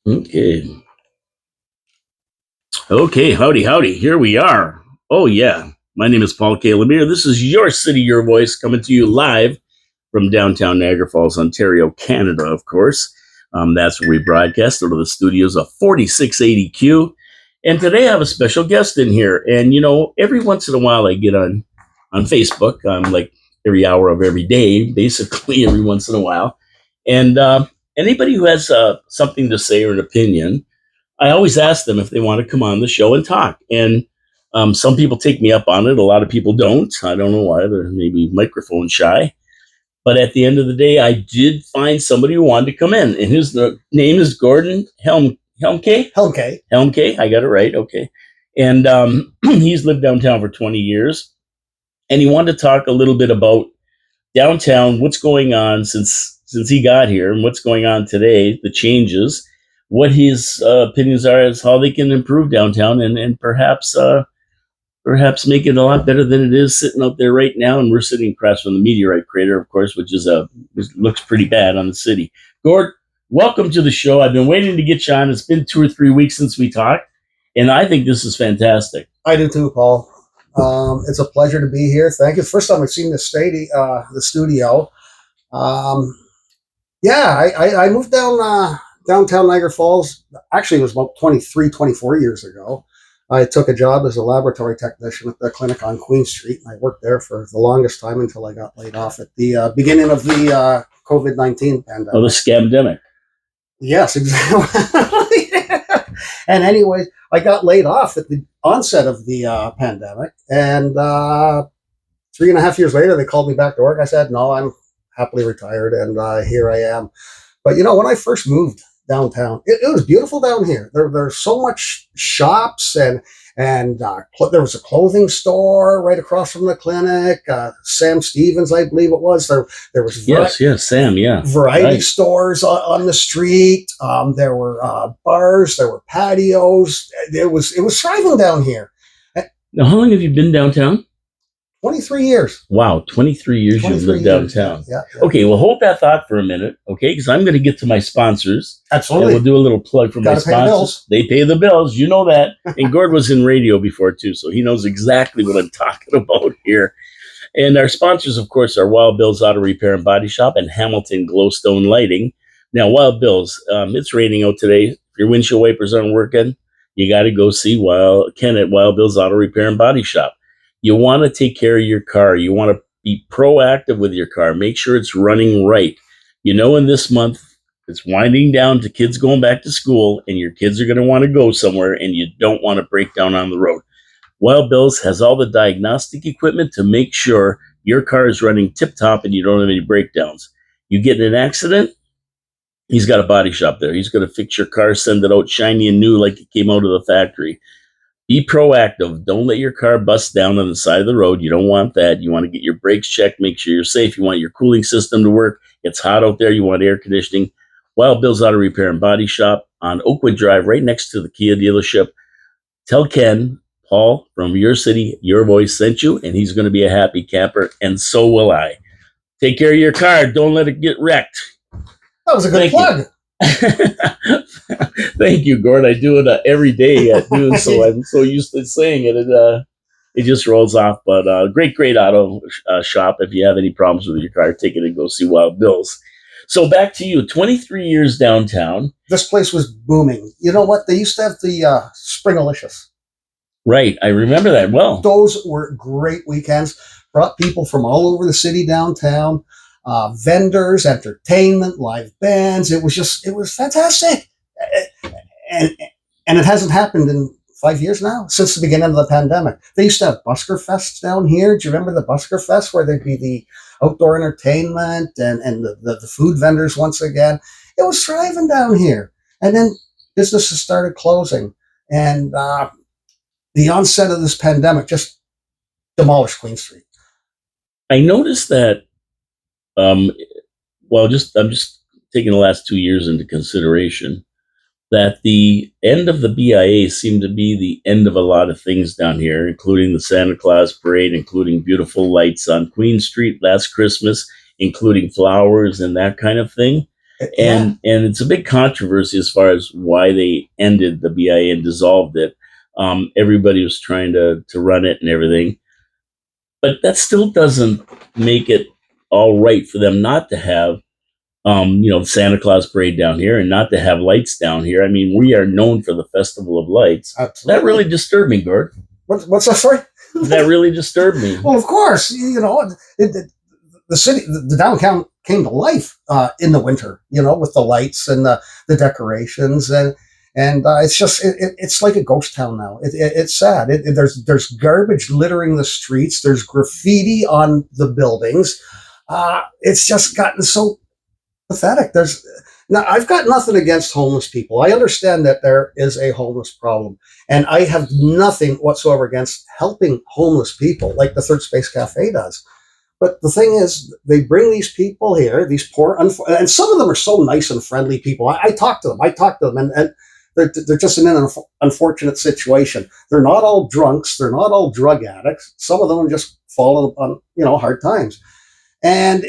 Okay. Okay, howdy, howdy. Here we are. Oh, yeah. My name is Paul K. Lemire. This is Your City, Your Voice, coming to you live from downtown Niagara Falls, Ontario, Canada, of course. That's where we broadcast out of the studios of 4680Q. And today I have a special guest in here. And, every once in a while I get on Facebook, like every hour of every day, basically, every once in a while. And anybody who has something to say or an opinion, I always ask them if they want to come on the show and talk. And some people take me up on it. A lot of people don't. I don't know why. They're maybe microphone shy. But at the end of the day, I did find somebody who wanted to come in. And his name is Gordon Helmkay. Helmkay. Helmkay. I got it right. Okay. And he's lived downtown for 20 years. And he wanted to talk a little bit about downtown, what's going on since he got here and what's going on today, the changes, what his opinions are as how they can improve downtown and perhaps make it a lot better than it is sitting out there right now. And we're sitting across from the meteorite crater, of course, which looks pretty bad on the city. Gord, welcome to the show. I've been waiting to get you on. It's been 2 or 3 weeks since we talked, and I think this is fantastic. I do too, Paul. It's a pleasure to be here. Thank you. First time I've seen the studio. I moved downtown Niagara Falls. Actually, it was about 23, 24 years ago. I took a job as a laboratory technician at the clinic on Queen Street, and I worked there for the longest time until I got laid off at the beginning of the COVID-19 pandemic. Oh, the scamdemic. Yes, exactly. And anyway, I got laid off at the onset of the pandemic, and 3.5 years later, they called me back to work. I said, no, I'm happily retired, and here I am. But, when I first moved downtown, it was beautiful down here. There's so much shops, and there was a clothing store right across from the clinic. Sam Stevens, I believe it was. There was yes, Sam, yeah, variety stores on the street. There were bars. There were patios. It was thriving down here. Now, how long have you been downtown? 23 years. Wow, 23 years you've lived downtown. Yeah. Okay, well, hold that thought for a minute, okay? Because I'm going to get to my sponsors. Absolutely. And we'll do a little plug for my sponsors. They pay the bills. You know that. And Gord was in radio before, too, so he knows exactly what I'm talking about here. And our sponsors, of course, are Wild Bill's Auto Repair and Body Shop and Hamilton Glowstone Lighting. Now, Wild Bill's, it's raining out today. If your windshield wipers aren't working, you got to go see Ken at Wild Bill's Auto Repair and Body Shop. You want to take care of your car. You want to be proactive with your car. Make sure it's running right. In this month, it's winding down to kids going back to school, and your kids are going to want to go somewhere, and you don't want to break down on the road. Wild Bill's has all the diagnostic equipment to make sure your car is running tip-top and you don't have any breakdowns. You get in an accident, he's got a body shop there. He's going to fix your car, send it out shiny and new like it came out of the factory. Be proactive. Don't let your car bust down on the side of the road. You don't want that. You want to get your brakes checked, make sure you're safe. You want your cooling system to work. It's hot out there. You want air conditioning. Wild Bill's Auto Repair and Body Shop on Oakwood Drive, right next to the Kia dealership. Tell Ken, Paul from Your City, Your Voice sent you, and he's going to be a happy camper, and so will I. Take care of your car. Don't let it get wrecked. That was a good plug. Thank you, Gord. I do it every day at noon, so I'm so used to saying it. It just rolls off. But great auto shop. If you have any problems with your car, take it and go see Wild Bill's. So back to you. 23 years downtown. This place was booming. You know what? They used to have the Springalicious. Right. I remember that well. Those were great weekends. Brought people from all over the city downtown. Vendors, entertainment, live bands. It was fantastic. And it hasn't happened in 5 years now, since the beginning of the pandemic. They used to have busker fests down here. Do you remember the busker fest where there'd be the outdoor entertainment and the food vendors once again? It was thriving down here. And then businesses started closing. And the onset of this pandemic just demolished Queen Street. I noticed that I'm just taking the last 2 years into consideration, that the end of the BIA seemed to be the end of a lot of things down here, including the Santa Claus parade, including beautiful lights on Queen Street last Christmas, including flowers and that kind of thing. Yeah. And it's a big controversy as far as why they ended the BIA and dissolved it. Everybody was trying to run it and everything, but that still doesn't make it all right for them not to have Santa Claus parade down here and not to have lights down here. I mean, we are known for the Festival of Lights. Absolutely. That really disturbed me, Gord. What's that? Sorry. That really disturbed me. Well, of course, the city, the downtown came to life in the winter, with the lights and the decorations, and it's just it's like a ghost town now. It's sad. There's garbage littering the streets. There's graffiti on the buildings. It's just gotten so pathetic. Now I've got nothing against homeless people. I understand that there is a homeless problem, and I have nothing whatsoever against helping homeless people like the Third Space Cafe does. But the thing is, they bring these people here, these poor, and some of them are so nice and friendly people. I talk to them, and they're just in an unfortunate situation. They're not all drunks. They're not all drug addicts. Some of them are just fallen on hard times, and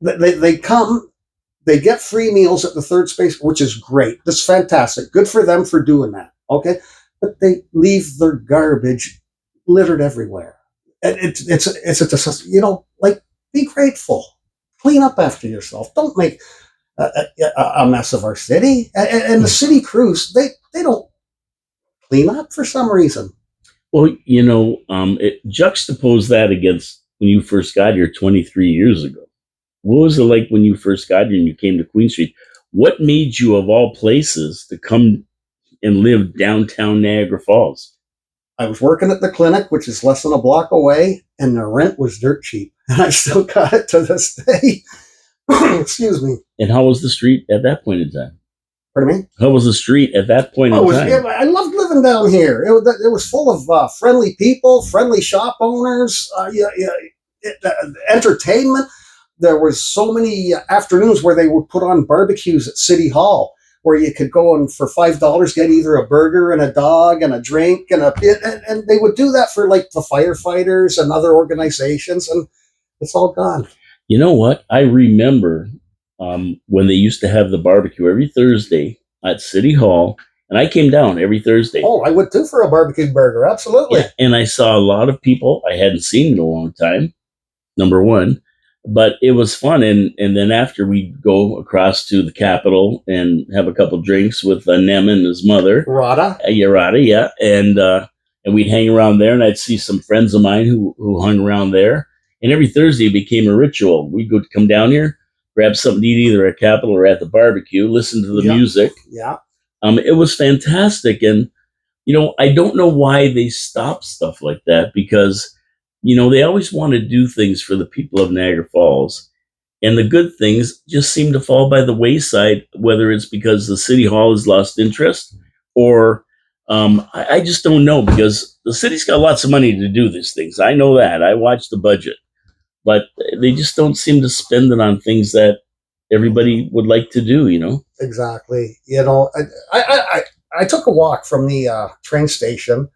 they come. They get free meals at the Third Space, which is great. That's fantastic. Good for them for doing that. Okay, but they leave their garbage littered everywhere. And it's just like, be grateful, clean up after yourself. Don't make a mess of our city. And the city crews, they don't clean up for some reason. Well, juxtapose that against when you first got here 23 years ago. What was it like when you first got here and you came to Queen Street? What made you, of all places, to come and live downtown Niagara Falls? I was working at the clinic, which is less than a block away, and the rent was dirt cheap. And I still got it to this day. Excuse me. And how was the street at that point in time? Pardon me? How was the street at that point in time? I loved living down here. It was full of friendly people, friendly shop owners, entertainment. There was so many afternoons where they would put on barbecues at City Hall, where you could go and for $5 get either a burger and a dog and a drink and they would do that for like the firefighters and other organizations, and it's all gone. You know what? I remember when they used to have the barbecue every Thursday at City Hall, and I came down every Thursday. Oh, I would too for a barbecue burger, absolutely. Yeah, and I saw a lot of people I hadn't seen in a long time, number one. But it was fun, and then after we'd go across to the Capitol and have a couple drinks with Nem and his mother, Rada, yeah, and we'd hang around there, and I'd see some friends of mine who hung around there, and every Thursday it became a ritual. We'd come down here, grab something to eat either at Capitol or at the barbecue, listen to the music. Yeah, it was fantastic, and I don't know why they stopped stuff like that, because they always want to do things for the people of Niagara Falls. And the good things just seem to fall by the wayside, whether it's because the City Hall has lost interest or I just don't know, because the city's got lots of money to do these things. I know that. I watch the budget. But they just don't seem to spend it on things that everybody would like to do, Exactly. I took a walk from the train station.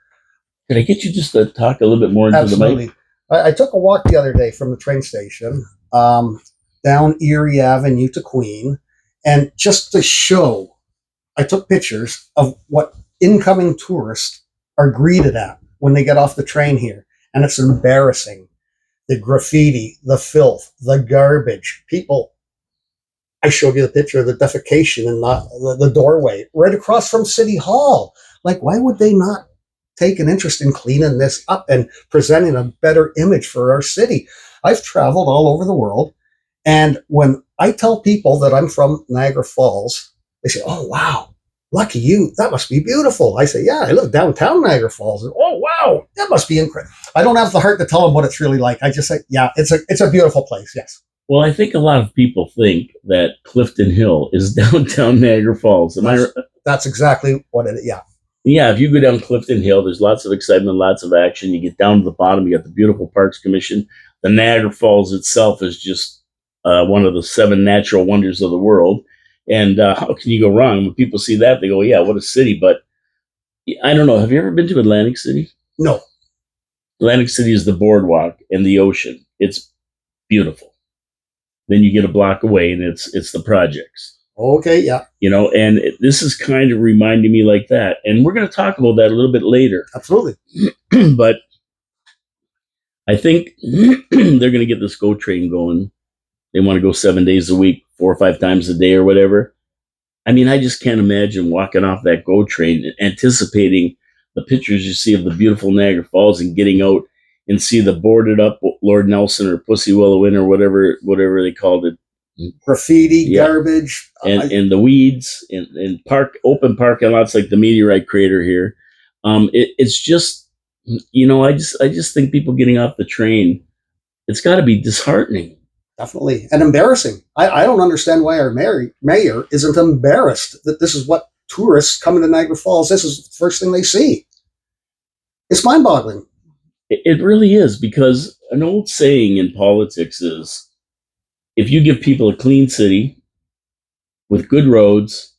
Could I get you just to talk a little bit more into Absolutely. the mic? I took a walk the other day from the train station down Erie Avenue to Queen, and just to show, I took pictures of what incoming tourists are greeted at when they get off the train here, and it's embarrassing. The graffiti, the filth, the garbage. People, I showed you the picture of the defecation in the doorway right across from City Hall. Like, why would they not take an interest in cleaning this up and presenting a better image for our city? I've traveled all over the world, and when I tell people that I'm from Niagara Falls, they say, "Oh, wow, lucky you. That must be beautiful." I say, "Yeah, I live downtown Niagara Falls." And, "Oh, wow, that must be incredible." I don't have the heart to tell them what it's really like. I just say, "Yeah, it's a beautiful place." Yes. Well, I think a lot of people think that Clifton Hill is downtown Niagara Falls. That's exactly what it is. Yeah. Yeah, if you go down Clifton Hill, there's lots of excitement, lots of action. You get down to the bottom, you got the beautiful Parks Commission. The Niagara Falls itself is just one of the 7 natural wonders of the world. And how can you go wrong? When people see that, they go, yeah, what a city. But I don't know. Have you ever been to Atlantic City? No. Atlantic City is the boardwalk and the ocean. It's beautiful. Then you get a block away, and it's the projects. Okay, yeah. And this is kind of reminding me like that. And we're going to talk about that a little bit later. Absolutely. But I think they're going to get this GO train going. They want to go 7 days a week, 4 or 5 times a day or whatever. I mean, I just can't imagine walking off that GO train and anticipating the pictures you see of the beautiful Niagara Falls and getting out and see the boarded up Lord Nelson or Pussy Willow Inn or whatever they called it. Graffiti, garbage, and the weeds and open parking lots like the meteorite crater here. It's just, I just think people getting off the train, it's got to be disheartening. Definitely. And embarrassing. I don't understand why our mayor isn't embarrassed that this is what tourists coming to Niagara Falls, this is the first thing they see. It's mind-boggling. It really is, because an old saying in politics is, if you give people a clean city with good roads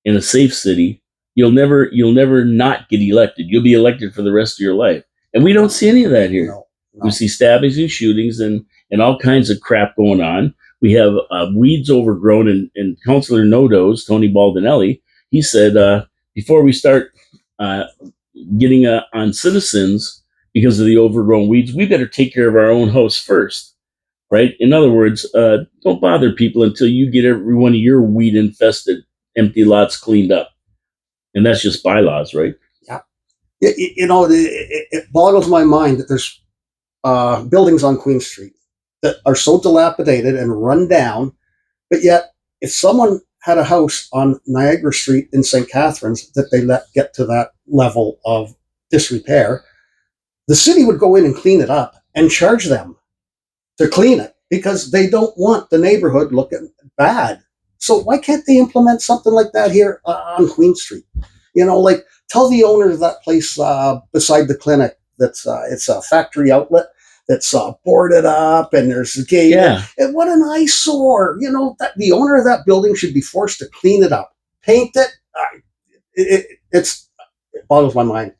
in a safe city, you'll never not get elected. You'll be elected for the rest of your life. And we don't see any of that here. No. We see stabbings and shootings and all kinds of crap going on. We have weeds overgrown, and Councillor Nodo's, Tony Baldinelli, he said, before we start getting on citizens because of the overgrown weeds, we better take care of our own house first, right? In other words, don't bother people until you get every one of your weed-infested empty lots cleaned up. And that's just bylaws, right? Yeah. It boggles my mind that there's buildings on Queen Street that are so dilapidated and run down, but yet if someone had a house on Niagara Street in St. Catharines that they let get to that level of disrepair, the city would go in and clean it up and charge them to clean it because they don't want the neighborhood looking bad. So why can't they implement something like that here on Queen Street? Like tell the owner of that place beside the clinic that's it's a factory outlet that's boarded up and there's a gate. Yeah. And what an eyesore. That the owner of that building should be forced to clean it up, paint it. It boggles my mind.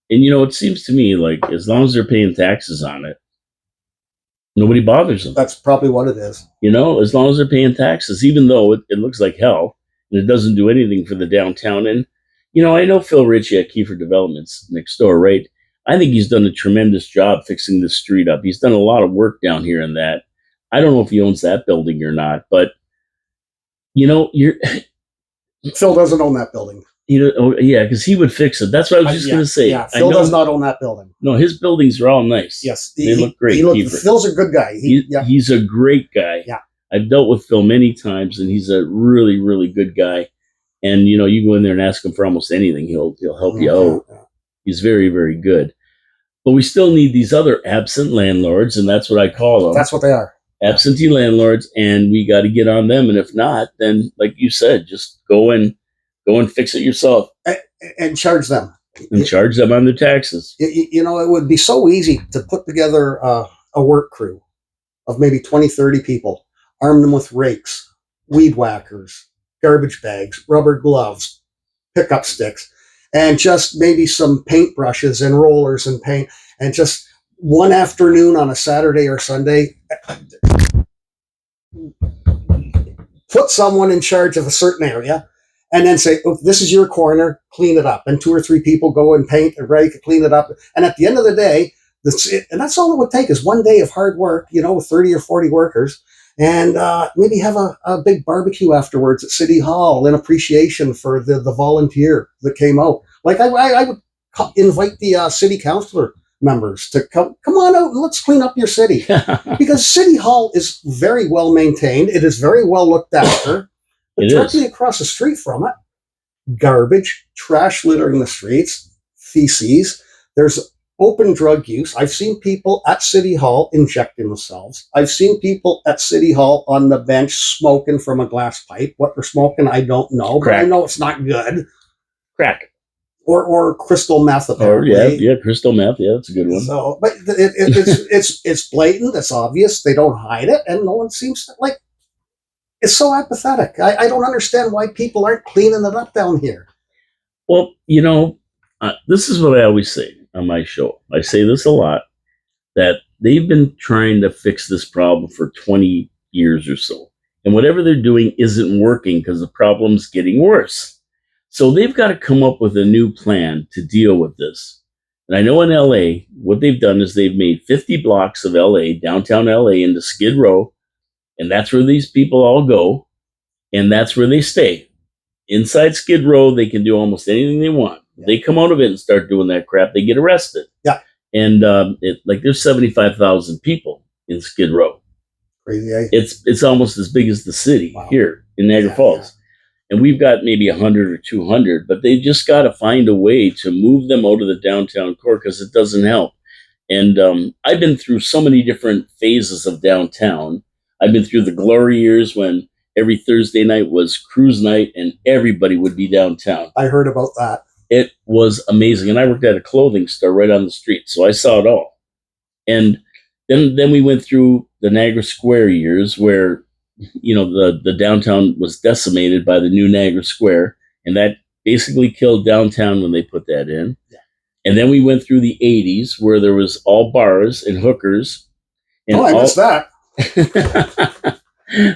And it seems to me like as long as they're paying taxes on it, nobody bothers them. That's probably what it is. As long as they're paying taxes, even though it looks like hell and it doesn't do anything for the downtown. And, I know Phil Ritchie at Kiefer Developments next door, right? I think he's done a tremendous job fixing this street up. He's done a lot of work down here in that. I don't know if he owns that building or not, but, Phil doesn't own that building. Because he would fix it. That's what I was just going to say. Yeah, Phil does not own that building. No, his buildings are all nice. Yes. They look great. Phil's a good guy. He's a great guy. Yeah. I've dealt with Phil many times, and he's a really, really good guy. And, you go in there and ask him for almost anything. He'll help you out. Yeah. He's very, very good. But we still need these other absent landlords, and that's what I call them. That's what they are. Absentee landlords, and we got to get on them. And if not, then, like you said, just go and fix it yourself. And charge them. And charge them on their taxes. It would be so easy to put together a work crew of maybe 20, 30 people, arm them with rakes, weed whackers, garbage bags, rubber gloves, pickup sticks, and just maybe some paint brushes and rollers and paint, and just one afternoon on a Saturday or Sunday, put someone in charge of a certain area, and then say, oh, this is your corner, clean it up. And 2 or 3 people go and paint and rake and clean it up. And at the end of the day, that's all it would take is one day of hard work, with 30 or 40 workers, and maybe have a big barbecue afterwards at City Hall in appreciation for the volunteer that came out. Like I would invite the city councilor members to come on out and let's clean up your city. Because City Hall is very well maintained. It is very well looked after. But directly across the street from it, garbage, trash littering the streets, feces. There's open drug use. I've seen people at City Hall injecting themselves. I've seen people at City Hall on the bench smoking from a glass pipe. What they're smoking, I don't know. Crack. But I know it's not good. Crack. Or crystal meth, apparently. Or crystal meth. Yeah, that's a good one. So, but it's blatant. It's obvious. They don't hide it, and no one seems to like. It's so apathetic. I don't understand why people aren't cleaning it up down here. Well, this is what I always say on my show. I say this a lot, that they've been trying to fix this problem for 20, years or so. And whatever they're doing isn't working because the problem's getting worse. So they've got to come up with a new plan to deal with this. And I know in LA, what they've done is they've made 50 blocks of LA, downtown LA, into Skid Row. And that's where these people all go. And that's where they stay. Inside Skid Row, they can do almost anything they want. Yeah. They come out of it and start doing that crap, they get arrested. Yeah. And there's 75,000 people in Skid Row. Crazy, eh? It's almost as big as the city here in Niagara Falls. Yeah. And we've got maybe 100 or 200, but they just got to find a way to move them out of the downtown core because it doesn't help. And I've been through so many different phases of downtown. I've been through the glory years when every Thursday night was cruise night and everybody would be downtown. I heard about that. It was amazing. And I worked at a clothing store right on the street, so I saw it all. And then we went through the Niagara Square years where, the downtown was decimated by the new Niagara Square, and that basically killed downtown when they put that in. Yeah. And then we went through the 80s where there was all bars and hookers. And I missed that.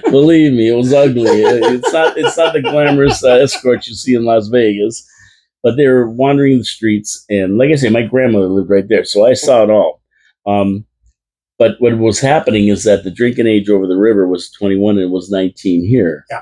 Believe me, it was ugly. It's not the glamorous escort you see in Las Vegas, but they were wandering the streets. And like I say, my grandmother lived right there, so I saw it all. But what was happening is that the drinking age over the river was 21 and it was 19 here. Yeah.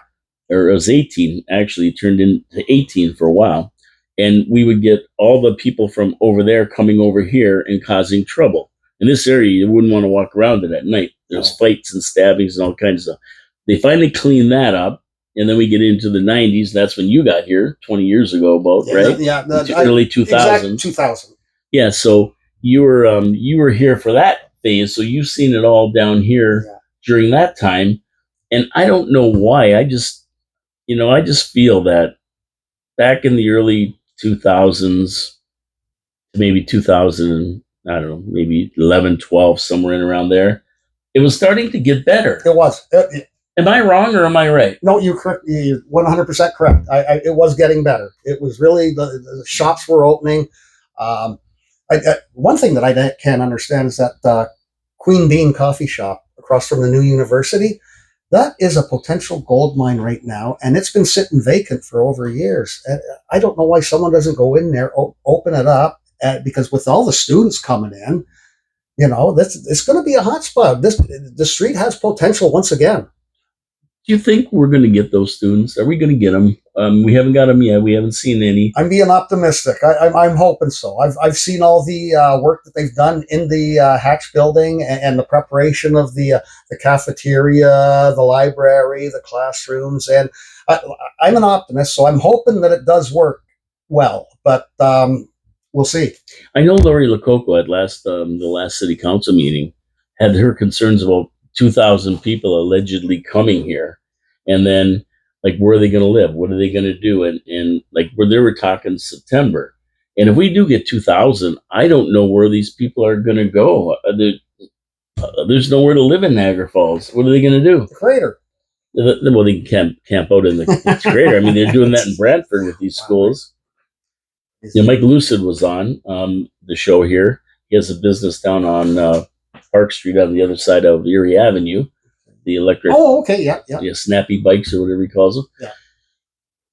Or it was 18, actually. It turned into 18 for a while. And we would get all the people from over there coming over here and causing trouble. In this area, you wouldn't want to walk around it at night. There's fights and stabbings and all kinds of stuff. They finally cleaned that up. And then we get into the 90s. That's when you got here 20 years ago, right? Yeah. Early 2000. 2000. Yeah, so you were here for that phase, so you've seen it all down here during that time. And I don't know why. I just feel that back in the early 2000s, maybe 2000, I don't know, maybe 11, 12, somewhere in around there, it was starting to get better. It was. Am I wrong or am I right? No, you're correct. You're 100% correct. It was getting better. It was really, the shops were opening. One thing that I can't understand is that Queen Bean coffee shop across from the new university, that is a potential gold mine right now, and it's been sitting vacant for over years. I don't know why someone doesn't go in there, open it up, because with all the students coming in, it's going to be a hot spot. The street has potential once again. Do you think we're going to get those students? Are we going to get them? We haven't got them yet. We haven't seen any. I'm being optimistic. I'm hoping so. I've seen all the work that they've done in the Hatch building and the preparation of the cafeteria, the library, the classrooms. And I'm an optimist, so I'm hoping that it does work well. But we'll see. I know Lori Lococo at the last city council meeting had her concerns about 2,000 people allegedly coming here. And then, where are they going to live? What are they going to do? And where they were talking September. And if we do get 2,000, I don't know where these people are going to go. There's nowhere to live in Niagara Falls. What are they going to do? The crater. Well, they can camp out in the crater. I mean, they're doing that in Brantford with these schools. Mike Lucid was on the show here. He has a business down on Park Street on the other side of Erie Avenue. The electric, snappy bikes or whatever he calls them. Yeah.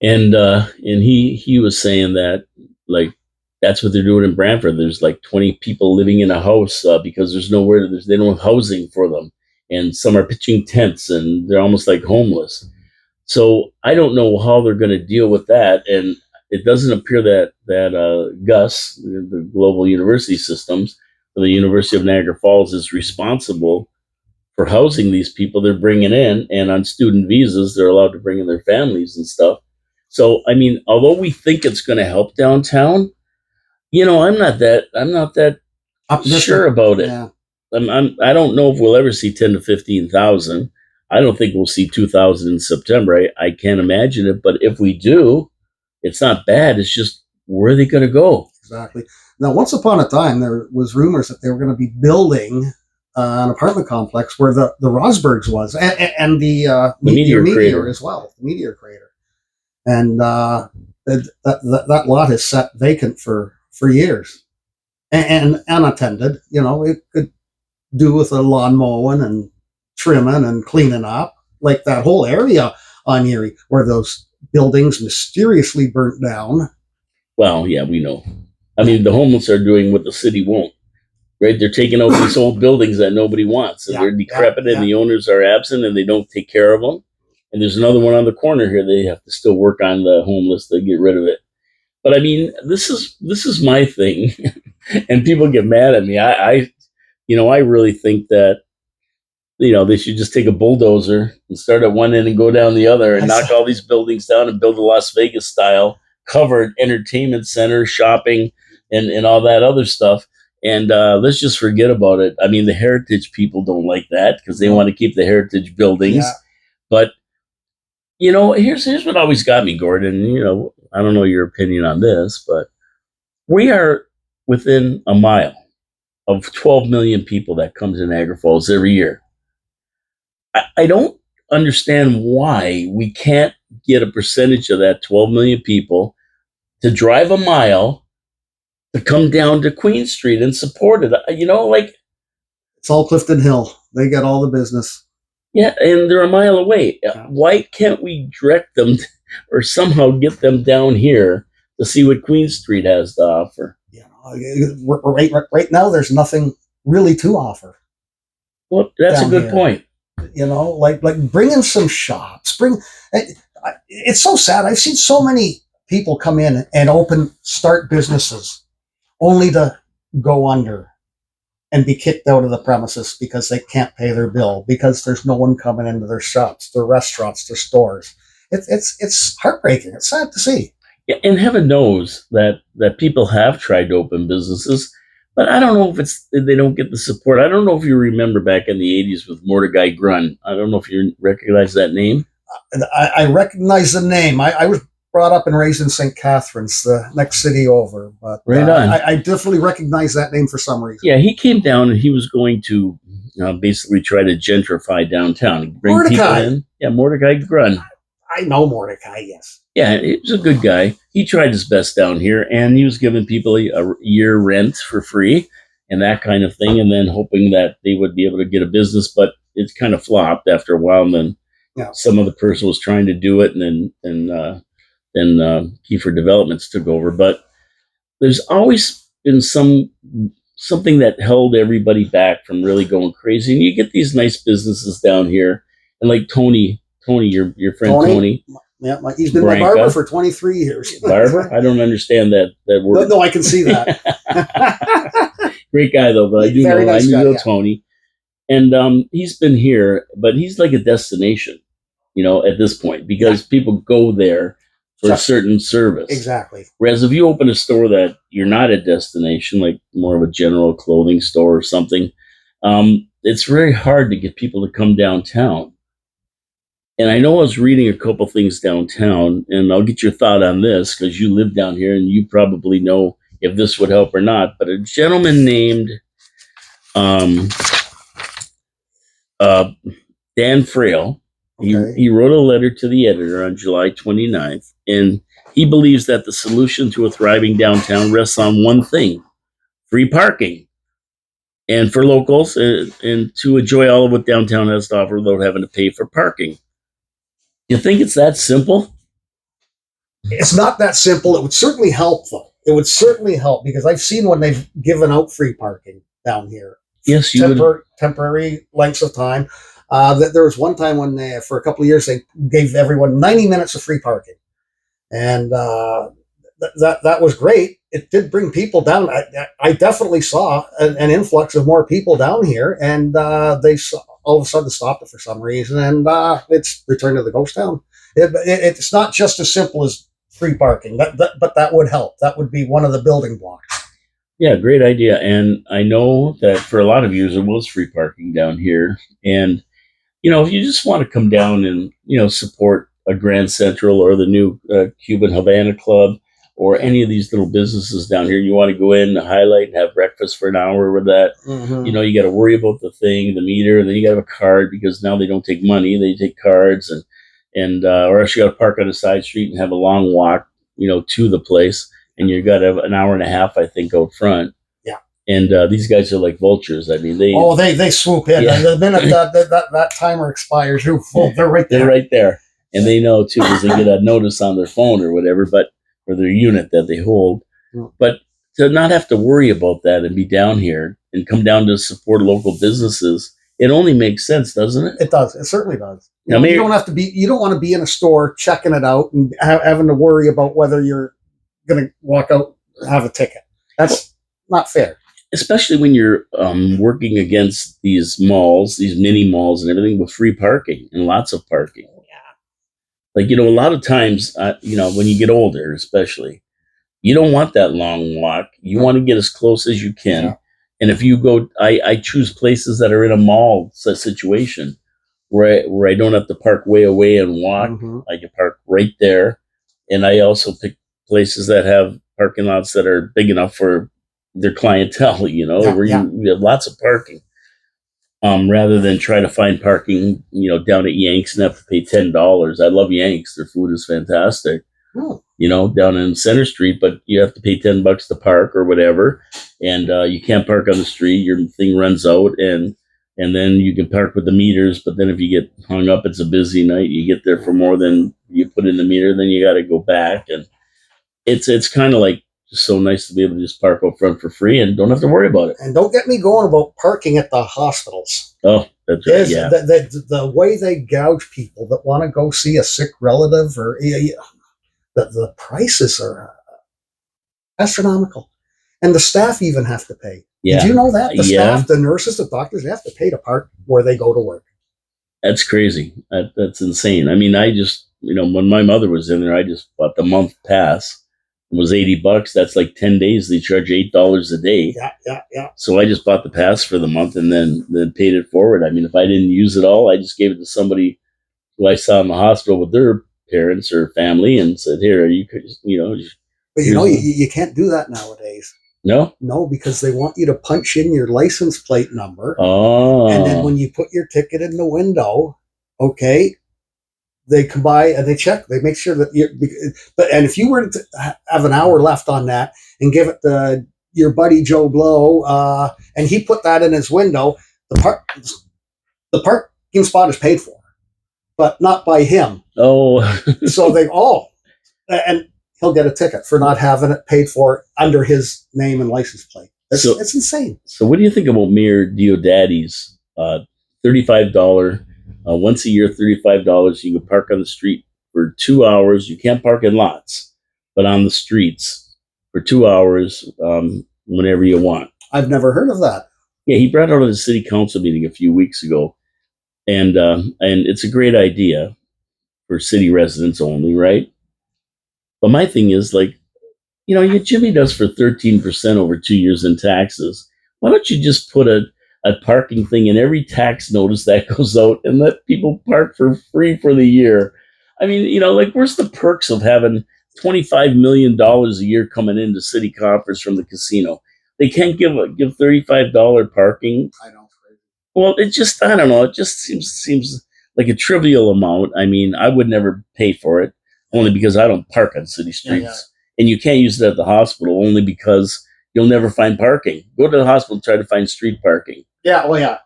And he was saying that that's what they're doing in Brantford. There's 20 people living in a house because there's nowhere. They don't have housing for them, and some are pitching tents, and they're almost like homeless. So I don't know how they're going to deal with that. And it doesn't appear that Gus, the Global University Systems, for the University of Niagara Falls, is responsible for housing these people they're bringing in, and on student visas, they're allowed to bring in their families and stuff. So, I mean, although we think it's going to help downtown, I'm not that sure about it. Yeah. I don't know if we'll ever see 10 to 15,000. I don't think we'll see 2,000 in September. I can't imagine it, but if we do, it's not bad. It's just, where are they going to go? Exactly. Now, once upon a time, there was rumors that they were going to be building an apartment complex where the Rosbergs was, and the meteor as well, the meteor crater. And that lot is sat vacant for years and unattended. It could do with a lawn mowing and trimming and cleaning up, like that whole area on Erie where those buildings mysteriously burnt down. Well, yeah, we know. I mean, the homeless are doing what the city won't. Right, they're taking over these old buildings that nobody wants, and they're decrepit, and the owners are absent, and they don't take care of them. And there's another one on the corner here. They have to still work on the homeless to get rid of it. But I mean, this is my thing, and people get mad at me. I really think that they should just take a bulldozer and start at one end and go down the other and knock all these buildings down and build a Las Vegas style covered entertainment center, shopping, and all that other stuff. And let's just forget about it. I mean, the heritage people don't like that because they want to keep the heritage buildings. Yeah. But, here's what always got me, Gordon. I don't know your opinion on this, but we are within a mile of 12 million people that comes in Niagara Falls every year. I don't understand why we can't get a percentage of that 12 million people to drive a mile to come down to Queen Street and support it. It's all Clifton Hill. They get all the business. Yeah, and they're a mile away. Yeah. Why can't we direct them or somehow get them down here to see what Queen Street has to offer? Right now, there's nothing really to offer. Well, that's a good point. Like bring in some shops. It's so sad. I've seen so many people come in and start businesses only to go under and be kicked out of the premises because they can't pay their bill, because there's no one coming into their shops, their restaurants, their stores. It's heartbreaking. It's sad to see. Yeah, and heaven knows that people have tried to open businesses, but I don't know if they don't get the support. I don't know if you remember back in the 80s with Mordecai Grun. I don't know if you recognize that name. I recognize the name. I was brought up and raised in St. Catharines, the next city over. But right on. I definitely recognize that name for some reason. Yeah, he came down and he was going to basically try to gentrify downtown, bring Mordecai. People in. Yeah, Mordecai Grun. I know Mordecai, yes. Yeah, he was a good guy. He tried his best down here, and he was giving people a year rent for free and that kind of thing, and then hoping that they would be able to get a business, but it kind of flopped after a while, and then some other person was trying to do it, and then Kiefer Developments took over. But there's always been something that held everybody back from really going crazy. And you get these nice businesses down here, and like Tony, your friend Tony. Yeah, he's been my barber for 23 years. Barber? I don't understand that word. No, I can see that. Great guy though, but I do know nice I know Tony, and he's been here, but he's like a destination, at this point, because people go there for a certain service. Exactly. Whereas if you open a store that you're not a destination, like more of a general clothing store or something, it's very hard to get people to come downtown. And I know I was reading a couple things downtown, and I'll get your thought on this because you live down here and you probably know if this would help or not. But a gentleman named Dan Frail, he wrote a letter to the editor on July 29th, and he believes that the solution to a thriving downtown rests on one thing: free parking. And for locals, and to enjoy all of what downtown has to offer without having to pay for parking. You think it's that simple? It's not that simple. It would certainly help, though. It would certainly help because I've seen when they've given out free parking down here. Yes, temporary lengths of time. There was one time when for a couple of years, they gave everyone 90 minutes of free parking. And that was great. It did bring people down. I definitely saw an influx of more people down here, and they all of a sudden stopped it for some reason, and it's returned to the ghost town. It's not just as simple as free parking, but that would help. That would be one of the building blocks. Yeah, great idea. And I know that for a lot of years, it was free parking down here. And, if you just want to come down and, support a Grand Central or the new Cuban Havana Club or any of these little businesses down here, you want to go in and highlight and have breakfast for an hour with that. Mm-hmm. You got to worry about the meter, and then you got to have a card because now they don't take money, they take cards, and or else you got to park on a side street and have a long walk, to the place, and you got to have an hour and a half, I think, out front. Yeah. And these guys are like vultures. I mean, they swoop in. Yeah. The minute that timer expires, they're right there. They're right there. And they know too, because they get a notice on their phone or whatever, or their unit that they hold. Mm. But to not have to worry about that and be down here and come down to support local businesses, it only makes sense, doesn't it? It does. It certainly does. Now, You don't have to be. You don't want to be in a store checking it out and having to worry about whether you're going to walk out and have a ticket. That's not fair. Especially when you're working against these malls, these mini malls and everything with free parking and lots of parking. Yeah. Like, a lot of times, when you get older, especially, you don't want that long walk. You want to get as close as you can. Yeah. And if you go, I choose places that are in a mall situation where I don't have to park way away and walk. Mm-hmm. I can park right there. And I also pick places that have parking lots that are big enough for their clientele, where you have lots of parking. Rather than try to find parking, down at Yanks and have to pay $10. I love Yanks. Their food is fantastic. Oh. Down in Center Street, but you have to pay $10 to park or whatever. And you can't park on the street. Your thing runs out and then you can park with the meters. But then if you get hung up, it's a busy night. You get there for more than you put in the meter, then you got to go back. And it's kind of like, just so nice to be able to just park up front for free and don't have to worry about it. And don't get me going about parking at the hospitals. Oh, that's right. Yeah. The way they gouge people that want to go see a sick relative, or the prices are astronomical, and the staff even have to pay. Yeah. Did you know that the staff, the nurses, the doctors, they have to pay to park where they go to work? That's crazy. That's insane. I mean, I just when my mother was in there, I just bought the month pass. It was $80. That's like 10 days. They charge $8 a day. Yeah. So I just bought the pass for the month and then paid it forward. I mean, if I didn't use it all, I just gave it to somebody who I saw in the hospital with their parents or family and said, "Here, you could, But you can't do that nowadays. No, because they want you to punch in your license plate number. Oh, and then when you put your ticket in the window, okay. They come by and they check. They make sure that and if you were to have an hour left on that and give it to your buddy Joe Blow, and he put that in his window, the parking spot is paid for, but not by him. Oh, so and he'll get a ticket for not having it paid for under his name and license plate. It's insane. So what do you think about Mayor Diodati's $35? Once a year, $35. You can park on the street for 2 hours. You can't park in lots, but on the streets for 2 hours, whenever you want. I've never heard of that. Yeah, he brought it out at a city council meeting a few weeks ago, and it's a great idea for city residents only, right? But my thing is, Jimmy does for 13% over 2 years in taxes. Why don't you just put a parking thing in every tax notice that goes out and let people park for free for the year? I mean, where's the perks of having $25 million a year coming into city coffers from the casino? They can't give $35 parking. I know. Well, I don't know. It just seems like a trivial amount. I mean, I would never pay for it only because I don't park on city streets. Yeah. And you can't use it at the hospital only because you'll never find parking. Go to the hospital and try to find street parking. Yeah, well, yeah.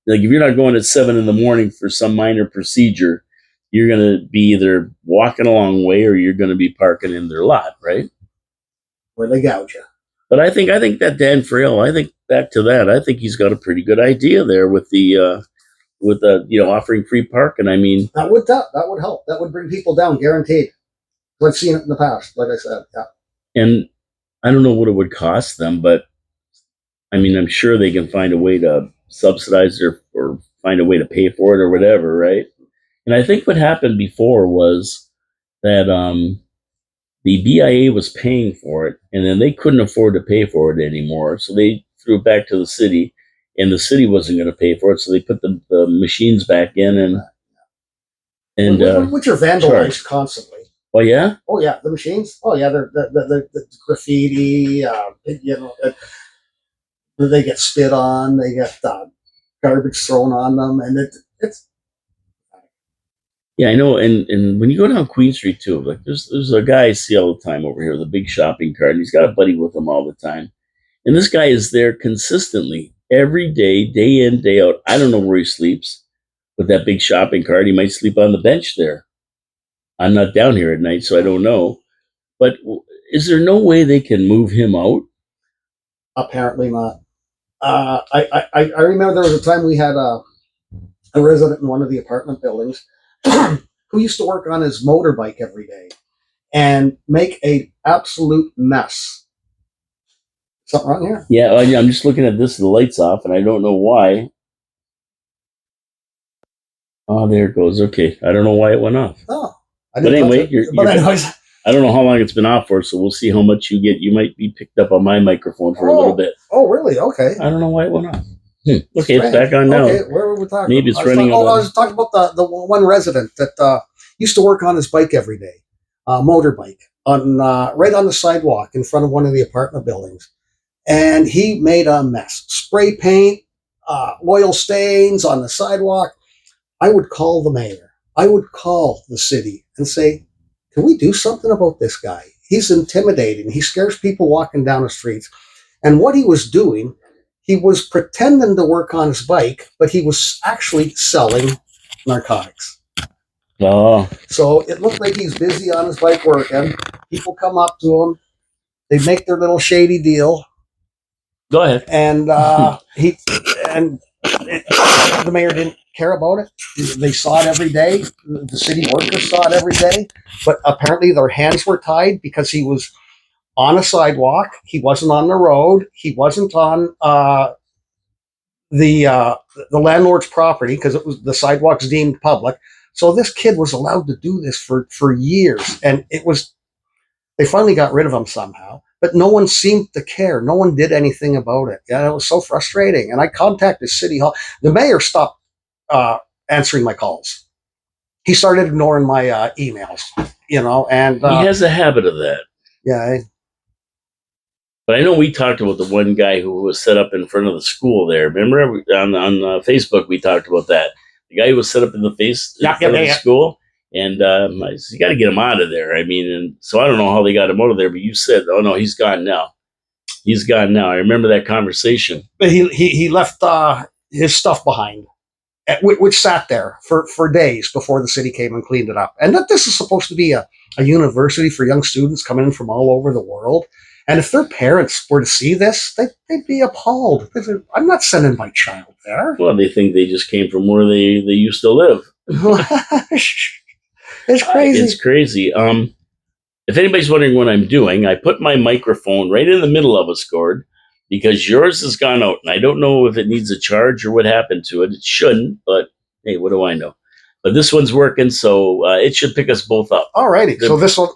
Like if you're not going at 7 a.m. for some minor procedure, you're going to be either walking a long way or you're going to be parking in their lot, right? Where they gouge you. But I think that Dan Frail, I think back to that, I think he's got a pretty good idea there with the offering free parking. I mean, that would help. That would bring people down, guaranteed. I've seen it in the past, like I said. Yeah. And I don't know what it would cost them, but I mean, I'm sure they can find a way to subsidize or find a way to pay for it or whatever, right? And I think what happened before was that the BIA was paying for it, and then they couldn't afford to pay for it anymore, so they threw it back to the city, and the city wasn't going to pay for it, so they put the machines back in which are vandalized constantly. Oh yeah. Oh yeah, the machines. Oh yeah, they're the graffiti. They get spit on. They get garbage thrown on them, and it's. Yeah, I know, and when you go down Queen Street too, like there's a guy I see all the time over here with a big shopping cart, and he's got a buddy with him all the time, And this guy is there consistently every day, day in, day out. I don't know where he sleeps with that big shopping cart. He might sleep on the bench there. I'm not down here at night, so I don't know. But is there no way they can move him out? Apparently not. I remember there was a time we had a resident in one of the apartment buildings who used to work on his motorbike every day and make a absolute mess. Something wrong here? Yeah, I'm just looking at this. The light's off, and I don't know why. Oh, there it goes. Okay, I don't know why it went off. Oh, but anyway, anyways, I don't know how long it's been off for, so we'll see how much you get. You might be picked up on my microphone for a little bit. Oh, really? Okay. I don't know why it went off. Okay, it's back on now. Okay, where were we talking? Maybe it's running. I was talking about the one resident that used to work on his bike every day, motorbike, on right on the sidewalk in front of one of the apartment buildings, and he made a mess. Spray paint, oil stains on the sidewalk. I would call the mayor. I would call the city and say, "Can we do something about this guy? He's intimidating. He scares people walking down the streets." And what he was doing, he was pretending to work on his bike, but he was actually selling narcotics. Oh. So it looked like he's busy on his bike working. People come up to him. They make their little shady deal. Go ahead. And the mayor didn't care about it. They saw it every day. The city workers saw it every day. But apparently their hands were tied because he was on a sidewalk. He wasn't on the road. He wasn't on the landlord's property because it was the sidewalks deemed public. So this kid was allowed to do this for years, and they finally got rid of him somehow. But no one seemed to care. No one did anything about it. Yeah, it was so frustrating. And I contacted City Hall. The mayor stopped answering my calls. He started ignoring my emails. And he has a habit of that. Yeah. But I know we talked about the one guy who was set up in front of the school there. Remember on Facebook we talked about that. The guy who was set up in front of the school. And I said, you got to get him out of there. I mean, and so I don't know how they got him out of there, but you said, oh, no, he's gone now. He's gone now. I remember that conversation. But he left his stuff behind, which sat there for days before the city came and cleaned it up. And that this is supposed to be a university for young students coming in from all over the world. And if their parents were to see this, they'd be appalled. I'm not sending my child there. Well, they think they just came from where they used to live. It's crazy. It's crazy. If anybody's wondering what I'm doing, I put my microphone right in the middle of us, Gord, because yours has gone out, and I don't know if it needs a charge or what happened to it. It shouldn't, but hey, what do I know? But this one's working, so it should pick us both up. Alrighty. So this one.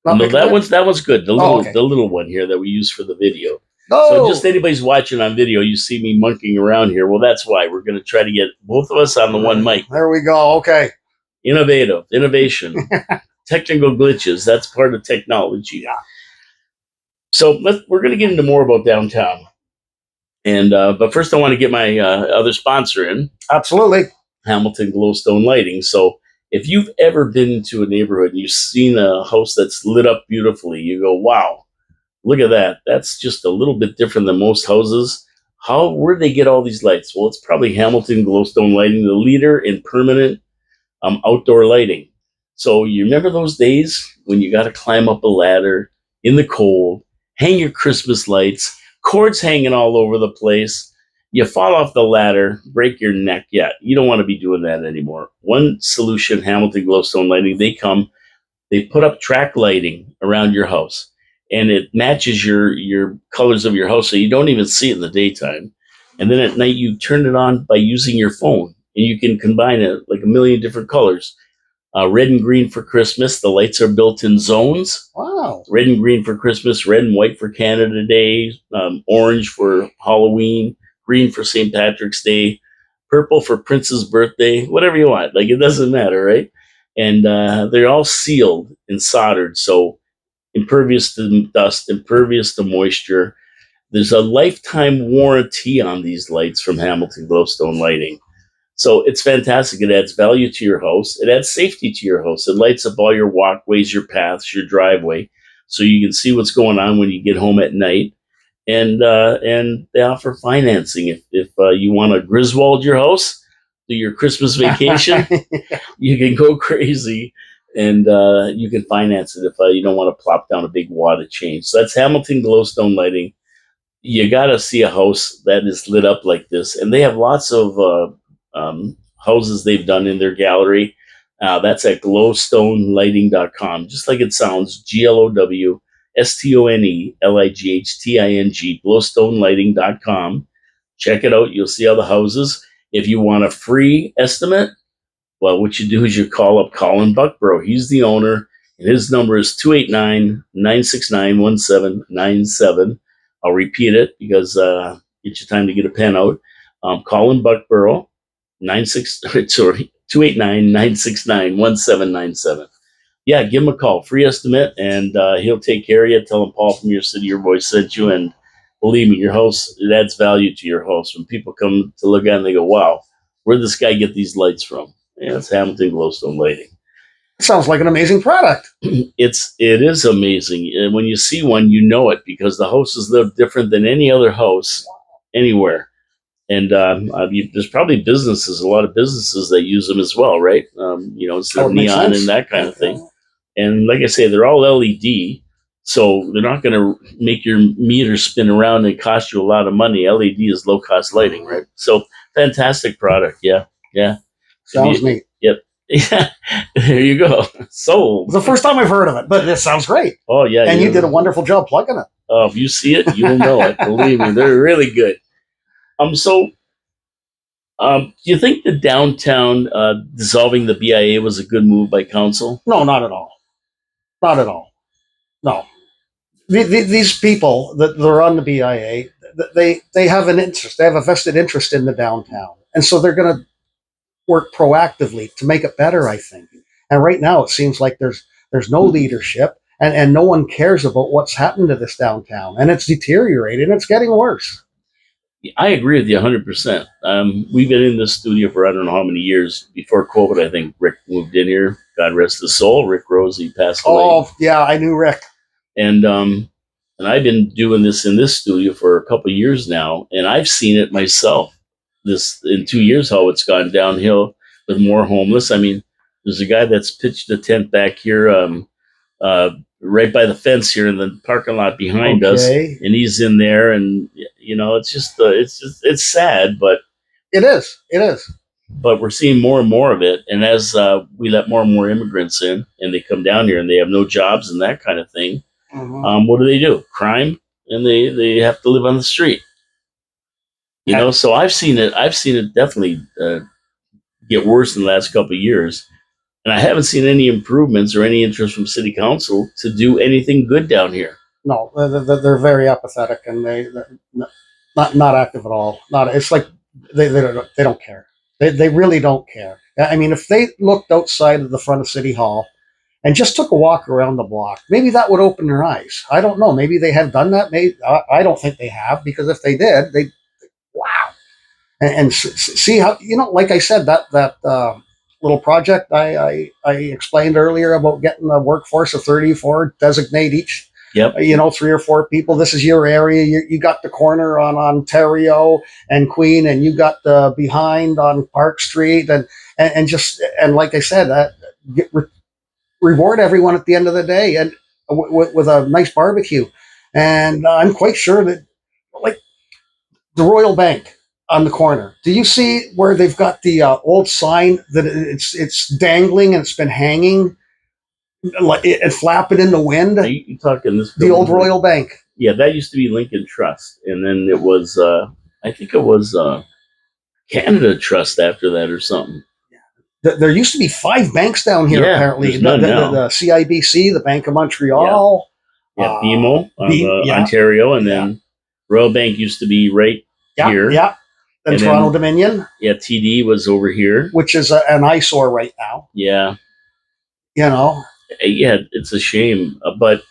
No, that one's good. The little one here that we use for the video. Oh. So just anybody's watching on video, you see me monkeying around here. Well, that's why we're going to try to get both of us on the one mic. There we go. Okay. Innovation, technical glitches. That's part of technology. Yeah. So we're going to get into more about downtown. And but first, I want to get my other sponsor in. Absolutely. Hamilton Glowstone Lighting. So if you've ever been into a neighborhood and you've seen a house that's lit up beautifully, you go, wow, look at that. That's just a little bit different than most houses. Where do they get all these lights? Well, it's probably Hamilton Glowstone Lighting, the leader in permanent outdoor lighting. So you remember those days when you got to climb up a ladder in the cold, hang your Christmas lights, cords hanging all over the place. You fall off the ladder, break your neck. Yeah, you don't want to be doing that anymore. One solution, Hamilton Glowstone Lighting, they put up track lighting around your house, and it matches your colors of your house, so you don't even see it in the daytime. And then at night, you turn it on by using your phone, and you can combine it like a million different colors. Red and green for Christmas. The lights are built in zones. Wow. Red and green for Christmas, red and white for Canada Day, orange for Halloween, green for St. Patrick's Day, purple for Prince's birthday, whatever you want. Like, it doesn't matter, right? And they're all sealed and soldered, so impervious to dust, impervious to moisture. There's a lifetime warranty on these lights from Hamilton Glowstone Lighting. So it's fantastic. It adds value to your house. It adds safety to your house. It lights up all your walkways, your paths, your driveway, so you can see what's going on when you get home at night. and they offer financing. If you want to Griswold your house, do your Christmas vacation, you can go crazy, and you can finance it if you don't want to plop down a big wad of change. So that's Hamilton Glowstone Lighting. You got to see a house that is lit up like this, and they have lots of houses they've done in their gallery. That's at glowstonelighting.com, just like it sounds. GLOWSTONELIGHTING, glowstonelighting.com. Check it out. You'll see all the houses. If you want a free estimate, well, what you do is you call up Colin Buckborough. He's the owner, and his number is 289-969-1797. I'll repeat it because get your time to get a pen out. Colin Buckborough, 289-969-1797. Yeah, give him a call. Free estimate, and he'll take care of you. Tell him Paul from your city, your voice sent you, and believe me, your house, it adds value to your house. When people come to look at it and they go, wow, where did this guy get these lights from? Yeah, it's Hamilton Glowstone Lighting. Sounds like an amazing product. It is amazing. And when you see one, you know it, because the houses look different than any other house anywhere. And there's probably a lot of businesses that use them as well, right? Instead of neon and that kind of thing. And like I say, they're all LED, so they're not going to make your meter spin around and cost you a lot of money. LED is low cost lighting, right? So fantastic product. Yeah. Sounds neat. Yep. Yeah, there you go. Sold. It's the first time I've heard of it, but it sounds great. Oh yeah, and you did a wonderful job plugging it. Oh, if you see it, you'll know it. Believe me, they're really good. Do you think the downtown dissolving the BIA was a good move by council? No, not at all. Not at all. No. These people that are on the BIA, they have an interest. They have a vested interest in the downtown, and so they're going to work proactively to make it better, I think. And right now it seems like there's no leadership, and no one cares about what's happened to this downtown, and it's deteriorating. It's getting worse. I agree with you 100%. We've been in this studio for I don't know how many years. Before COVID, I think Rick moved in here. God rest his soul. Rick Rose, he passed away. Oh yeah, I knew Rick. And I've been doing this in this studio for a couple of years now, and I've seen it myself. This in 2 years how it's gone downhill with more homeless. I mean, there's a guy that's pitched a tent back here, right by the fence here in the parking lot behind us, and he's in there, and it's sad, but it is. But we're seeing more and more of it, and as we let more and more immigrants in, and they come down here and they have no jobs and that kind of thing, what do? Crime, and they have to live on the street. So I've seen it definitely get worse in the last couple of years, and I haven't seen any improvements or any interest from city council to do anything good down here. No, they're very apathetic, and they're not active at all. It's like they don't care. They really don't care. I mean, if they looked outside of the front of City Hall and just took a walk around the block, maybe that would open their eyes. I don't know. Maybe they have done that. Maybe I don't think they have, because if they did, wow. And see how, like I said, that little project I explained earlier about getting a workforce of 34, designate each. Yep. 3 or 4 people. This is your area. You got the corner on Ontario and Queen, and you got the behind on Park Street, and like I said, reward everyone at the end of the day, and with a nice barbecue. And I'm quite sure that, like the Royal Bank on the corner. Do you see where they've got the old sign that it's dangling and it's been hanging? And flapping in the wind. You talking this? The old Royal Bank. Yeah, that used to be Lincoln Trust, and then it was I think it was Canada Trust after that or something. There used to be 5 banks down here. Apparently, the CIBC, the Bank of Montreal, BMO, Ontario, and then Royal Bank used to be right here. Yeah, and Toronto Dominion. Yeah, TD was over here, which is an eyesore right now. Yeah, Yeah, it's a shame, but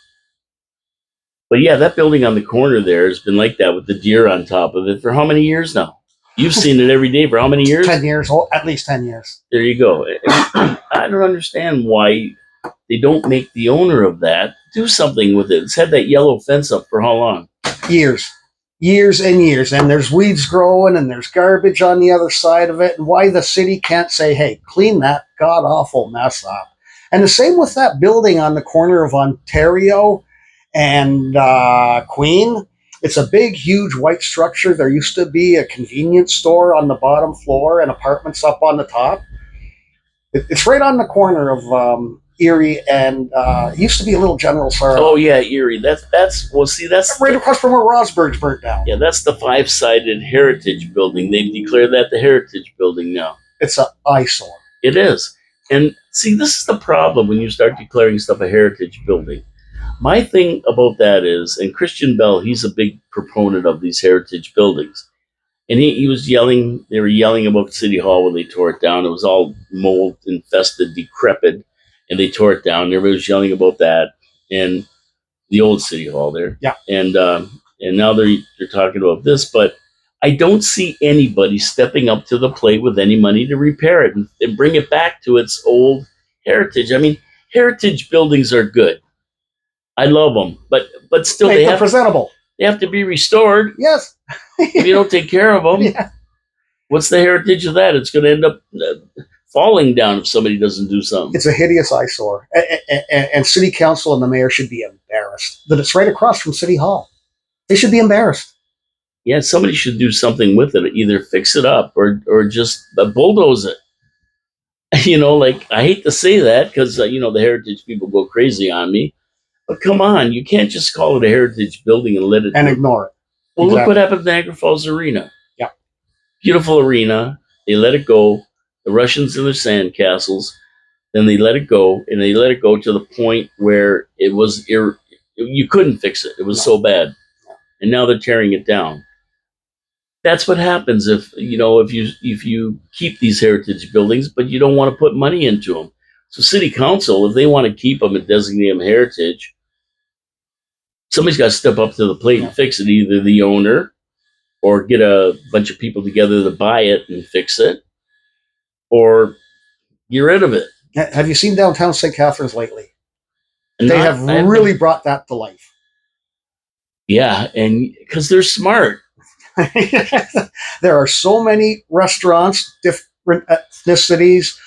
yeah, that building on the corner there has been like that with the deer on top of it for how many years now? You've seen it every day for how many years? 10 years, at least 10 years. There you go. I don't understand why they don't make the owner of that do something with it. It's had that yellow fence up for how long? Years. years and years, and there's weeds growing and there's garbage on the other side of it, and why the city can't say, hey, clean that god awful mess up. And the same with that building on the corner of Ontario and Queen. It's a big, huge white structure. There used to be a convenience store on the bottom floor and apartments up on the top. It's right on the corner of Erie and it used to be a little General Sorrow. Oh yeah, Erie. That's well. See, that's right across from where Rosberg's burnt down. Yeah, that's the 5-sided Heritage Building. They've declared that the Heritage Building now. It's an eyesore. It is. And see, this is the problem when you start declaring stuff a heritage building. My thing about that is, and Christian Bell, he's a big proponent of these heritage buildings. And he was yelling, they were yelling about City Hall when they tore it down. It was all mold infested, decrepit, and they tore it down. Everybody was yelling about that. And the old City Hall there. Yeah. And now they're talking about this, but I don't see anybody stepping up to the plate with any money to repair it and bring it back to its old heritage. I mean, heritage buildings are good. I love them, but still they have presentable. They have to be restored. Yes. If you don't take care of them, yeah. What's the heritage of that? It's going to end up falling down if somebody doesn't do something. It's a hideous eyesore, and City Council and the mayor should be embarrassed that it's right across from City Hall. They should be embarrassed. Yeah, somebody should do something with it. Either fix it up or just bulldoze it. You know, like, I hate to say that because, the heritage people go crazy on me. But come on, you can't just call it a heritage building and let it... And ignore it. Well, exactly. Look what happened to Niagara Falls Arena. Yeah. Beautiful arena. They let it go. The Russians and their sand castles. Then they let it go. And they let it go to the point where it was... you couldn't fix it. It was so bad. And now they're tearing it down. That's what happens if you keep these heritage buildings, but you don't want to put money into them. So City Council, if they want to keep them and designate them heritage, somebody's got to step up to the plate and fix it. Either the owner or get a bunch of people together to buy it and fix it, or get rid of it. Have you seen downtown St. Catharines lately? They have really brought that to life. Yeah, and because they're smart. There are so many restaurants, different ethnicities.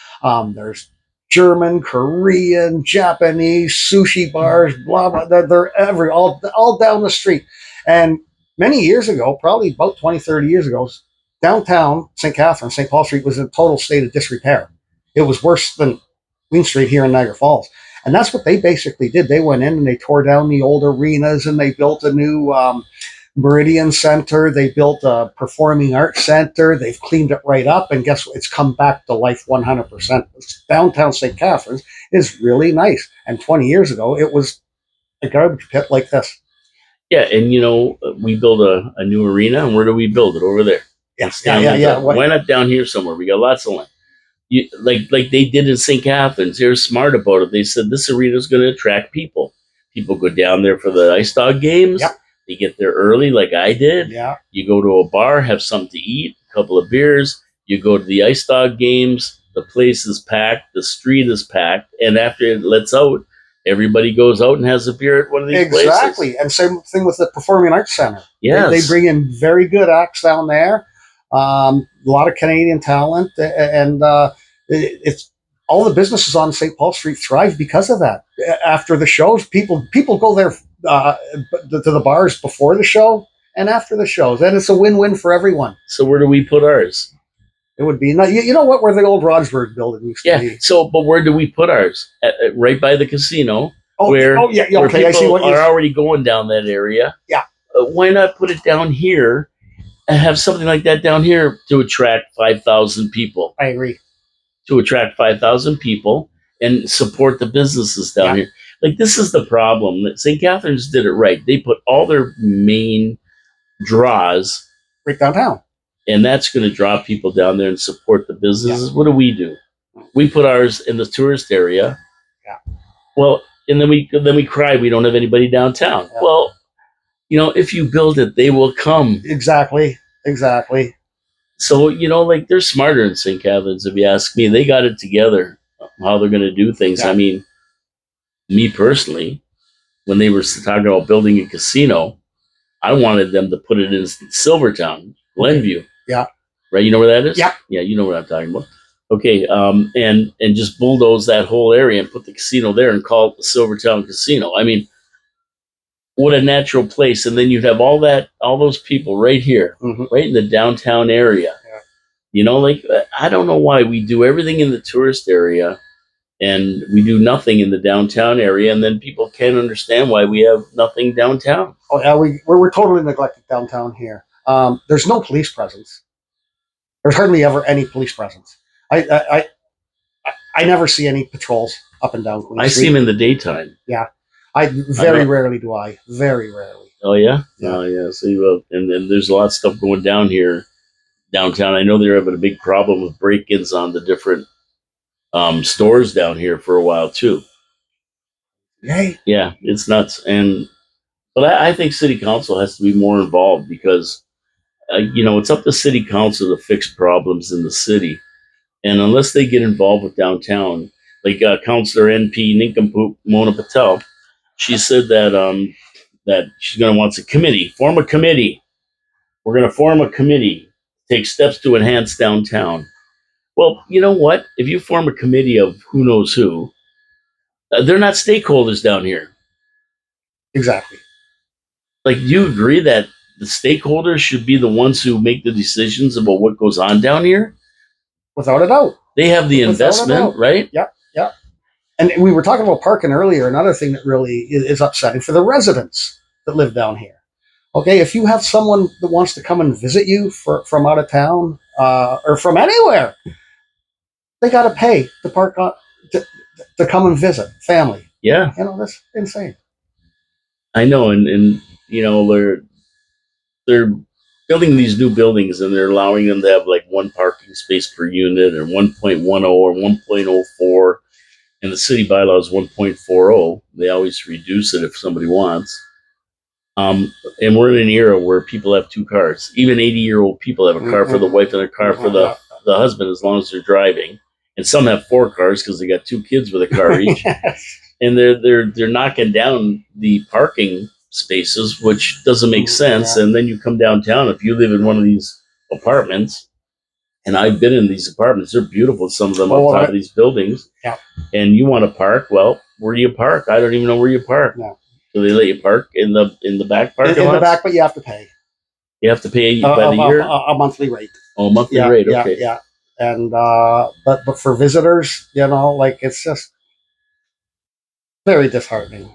There's German, Korean, Japanese, sushi bars, blah, blah. They're all down the street. And many years ago, probably about 20, 30 years ago, downtown St. Catharines, St. Paul Street was in a total state of disrepair. It was worse than Queen Street here in Niagara Falls. And that's what they basically did. They went in and they tore down the old arenas and they built a new Meridian Center. They built a performing arts center. They've cleaned it right up. And guess what? It's come back to life 100%. Downtown St. Catharines is really nice. And 20 years ago, it was a garbage pit like this. Yeah, and we build a new arena, and where do we build it? Over there. Yeah. Why not down here somewhere? We got lots of land. Like they did in St. Catharines. They were smart about it. They said this arena is going to attract people. People go down there for the ice dog games. Yep. They get there early, like I did. Yeah. You go to a bar, have something to eat, a couple of beers. You go to the ice dog games. The place is packed. The street is packed. And after it lets out, everybody goes out and has a beer at one of these places. Exactly. And same thing with the Performing Arts Center. Yes. They bring in very good acts down there. A lot of Canadian talent. And it's all the businesses on St. Paul Street thrive because of that. After the shows, people go there to the bars before the show and after the shows. And it's a win-win for everyone. So where do we put ours? It would be, you know what, where the old Rosberg building used to be. Yeah, so, but where do we put ours? Right by the casino. Where people I see what are already going down that area. Yeah. Why not put it down here and have something like that down here to attract 5,000 people? I agree. To attract 5,000 people and support the businesses down here. Like, this is the problem. St. Catharines did it right. They put all their main draws right downtown. And that's going to draw people down there and support the businesses. Yeah. What do? We put ours in the tourist area. Yeah. Well, and then we cry we don't have anybody downtown. Yeah. Well, if you build it, they will come. Exactly. So, like, they're smarter in St. Catharines, if you ask me. They got it together, how they're going to do things. Yeah. I mean, me personally, when they were talking about building a casino, I wanted them to put it in Silvertown, Glenview. Yeah. Right. You know where that is? Yeah. Yeah. You know what I'm talking about. Okay. And just bulldoze that whole area and put the casino there and call it the Silvertown Casino. I mean, what a natural place. And then you'd have all those people right here, right in the downtown area. Yeah. You know, like, I don't know why we do everything in the tourist area and we do nothing in the downtown area, and then people can't understand why we have nothing downtown. Oh yeah, we're totally neglected downtown here. There's no police presence. There's hardly ever any police presence. I never see any patrols up and down Queen I Street. see them in the daytime. Yeah, very rarely do I. Very rarely. Oh yeah, yeah. Oh yeah. See, well, and there's a lot of stuff going down here, downtown. I know they're having a big problem with break-ins on the different stores down here for a while too. Yay. Yeah, it's nuts. But I think city council has to be more involved because, it's up to city council to fix problems in the city. And unless they get involved with downtown, like Councillor NP Nincompoop Mona Patel, she said that she's going to want form a committee. We're going to form a committee, take steps to enhance downtown. Well, you know what? If you form a committee of who knows who, they're not stakeholders down here. Exactly. Like, do you agree that the stakeholders should be the ones who make the decisions about what goes on down here? Without a doubt. They have the investment, right? Yeah, yeah. And we were talking about parking earlier. Another thing that really is upsetting for the residents that live down here. Okay, if you have someone that wants to come and visit you from out of town or from anywhere, they got to pay to park to come and visit family. Yeah, that's insane. I know, and they're building these new buildings and they're allowing them to have like one parking space per unit or 1.10 or 1.04, and the city bylaw is 1.40. They always reduce it if somebody wants. And we're in an era where people have two cars. Even 80-year-old people have a car for the wife and a car for the husband, as long as they're driving. And some have 4 cars because they got 2 kids with a car each. And they're knocking down the parking spaces, which doesn't make sense. Yeah. And then you come downtown, if you live in one of these apartments, and I've been in these apartments, they're beautiful, some of them on top of these buildings. Yeah. And you want to park, well, where do you park? I don't even know where you park. No. Do they let you park in the back parking in the back, but you have to pay. You have to pay by the year? A monthly rate. Oh, monthly rate, okay. Yeah. And but for visitors, it's just very disheartening.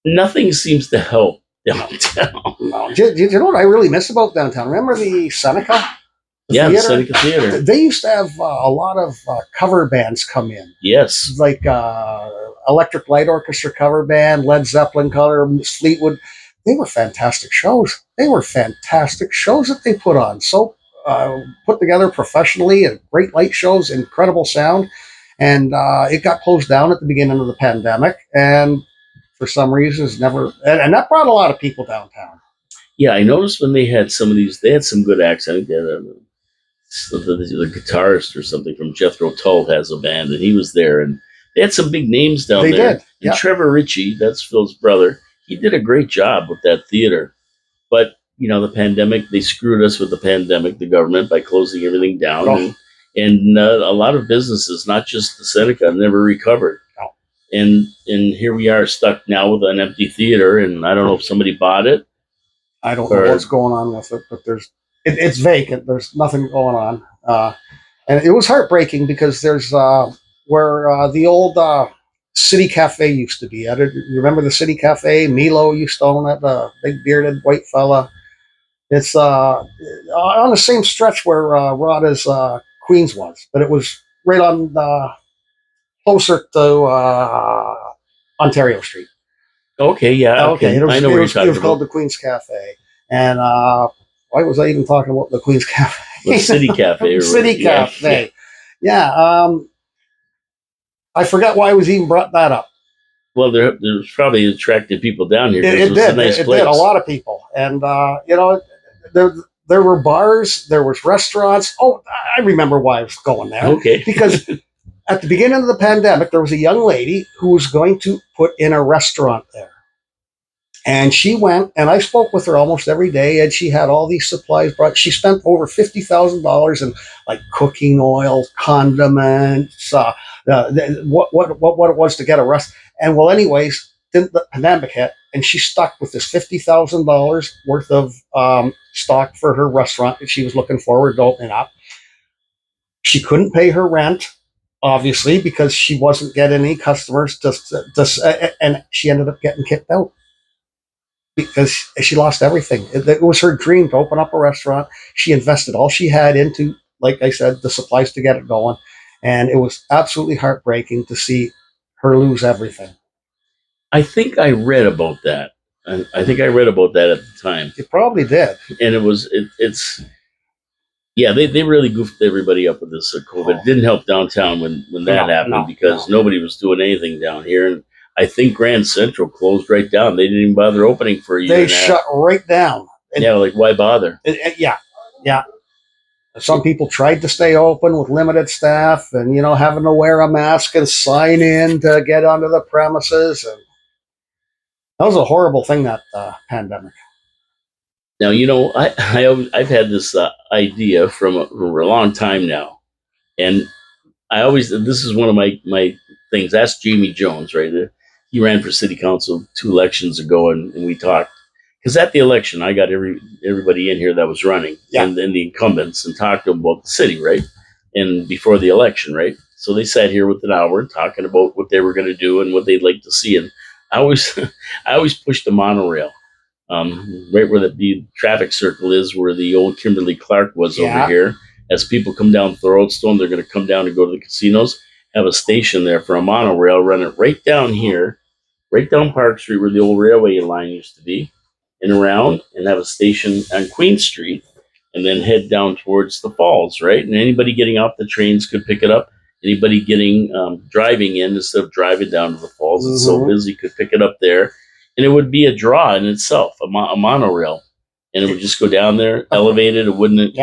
Nothing seems to help downtown. No. Do you know what I really miss about downtown? Remember the Seneca? The Seneca Theater. They used to have a lot of cover bands come in. Yes. Like Electric Light Orchestra cover band, Led Zeppelin cover, Fleetwood. They were fantastic shows. That they put on. So put together professionally, and great light shows, incredible sound. And it got closed down at the beginning of the pandemic. And for some reasons, never. And that brought a lot of people downtown. Yeah, I noticed when they had some of these, they had some good acts. I think they had the guitarist or something from Jethro Tull has a band, and he was there. And they had some big names down there. They did. And Trevor Ritchie, that's Phil's brother, he did a great job with that theater. But, the pandemic, they screwed us with the pandemic, the government, by closing everything down. Oh. And a lot of businesses, not just the Seneca, never recovered. Oh. And here we are stuck now with an empty theater, and I don't know if somebody bought it. I don't know what's going on with it, but it's vacant. There's nothing going on. And it was heartbreaking because there's where the old City Cafe used to be. You remember the City Cafe? Milo used to own it, the big bearded white fella. It's on the same stretch where Rada's Queens was, but it was right on closer to Ontario Street. Okay, yeah. Okay. I know where you're talking about. It was called the Queen's Cafe. And why was I even talking about the Queen's Cafe? The City Cafe. City Cafe. Yeah. I forgot why I was even brought that up. Well, there's probably attracted people down here. It did. A nice place. Did. A lot of people. And, there were bars. There was restaurants. Oh, I remember why I was going there. Okay. Because at the beginning of the pandemic, there was a young lady who was going to put in a restaurant there. And she went, and I spoke with her almost every day, and she had all these supplies brought. She spent over $50,000 in like cooking oil, condiments, what it was to get a rest. And well, anyways, then the pandemic hit, and she stuck with this $50,000 worth of stock for her restaurant that she was looking forward to opening up. She couldn't pay her rent, obviously, because she wasn't getting any customers. And she ended up getting kicked out because she lost everything. It was her dream to open up a restaurant. She invested all she had into, like I said, the supplies to get it going. And it was absolutely heartbreaking to see her lose everything. I think I read about that. I think I read about that at the time. You probably did. And it's yeah, they really goofed everybody up with this COVID. Oh. It didn't help downtown when that happened because nobody was doing anything down here. And I think Grand Central closed right down. They didn't even bother opening for a year. They shut right down. And, yeah, like why bother? Yeah. Some people tried to stay open with limited staff and, having to wear a mask and sign in to get onto the premises. And that was a horrible thing, that pandemic. Now, I've had this idea from a long time now. And this is one of my things. Ask Jamie Jones, right? He ran for city council 2 elections ago, and we talked. Because at the election, I got everybody in here that was running, and then the incumbents, and talked to them about the city, right? And before the election, right? So they sat here with an hour talking about what they were going to do and what they'd like to see. And I always pushed the monorail, right where the traffic circle is, where the old Kimberly Clark was over here. As people come down Thoroldstone, they're going to come down and go to the casinos. Have a station there for a monorail, run it right down here, right down Park Street where the old railway line used to be, and around, and have a station on Queen Street, and then head down towards the falls, right? And anybody getting off the trains could pick it up. Anybody getting driving in instead of driving down to the falls, it's so busy, could pick it up there. And it would be a draw in itself, a monorail. And it would just go down there, elevated. It wouldn't,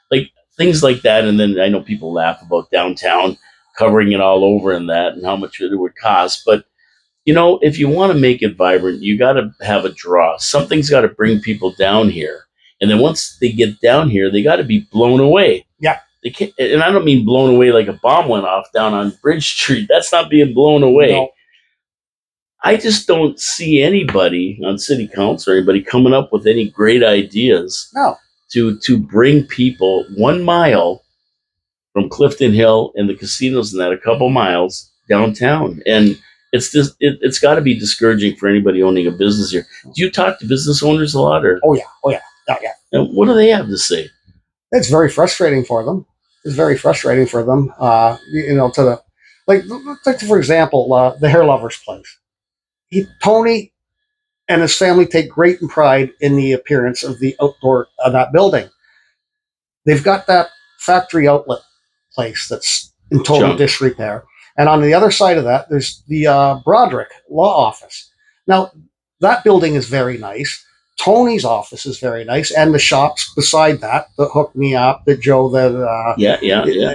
like things like that. And then I know people laugh about downtown covering it all over and that and how much it would cost. But, if you want to make it vibrant, you got to have a draw. Something's got to bring people down here. And then once they get down here, they got to be blown away. Yeah. They can't, and I don't mean blown away like a bomb went off down on Bridge Street. That's not being blown away. No. I just don't see anybody on city council or anybody coming up with any great ideas to bring people 1 mile from Clifton Hill and the casinos and that, a couple miles downtown. And it's just it's got to be discouraging for anybody owning a business here. Do you talk to business owners a lot? Or Oh yeah. And what do they have to say? It's very frustrating for them. For example, the Hair Lovers place. Tony and his family take great pride in the appearance of the outdoor of that building. They've got that factory outlet place that's in total disrepair. And on the other side of that, there's the Broderick Law Office. Now, that building is very nice. Tony's office is very nice. And the shops beside that Hook Me Up, the Joe,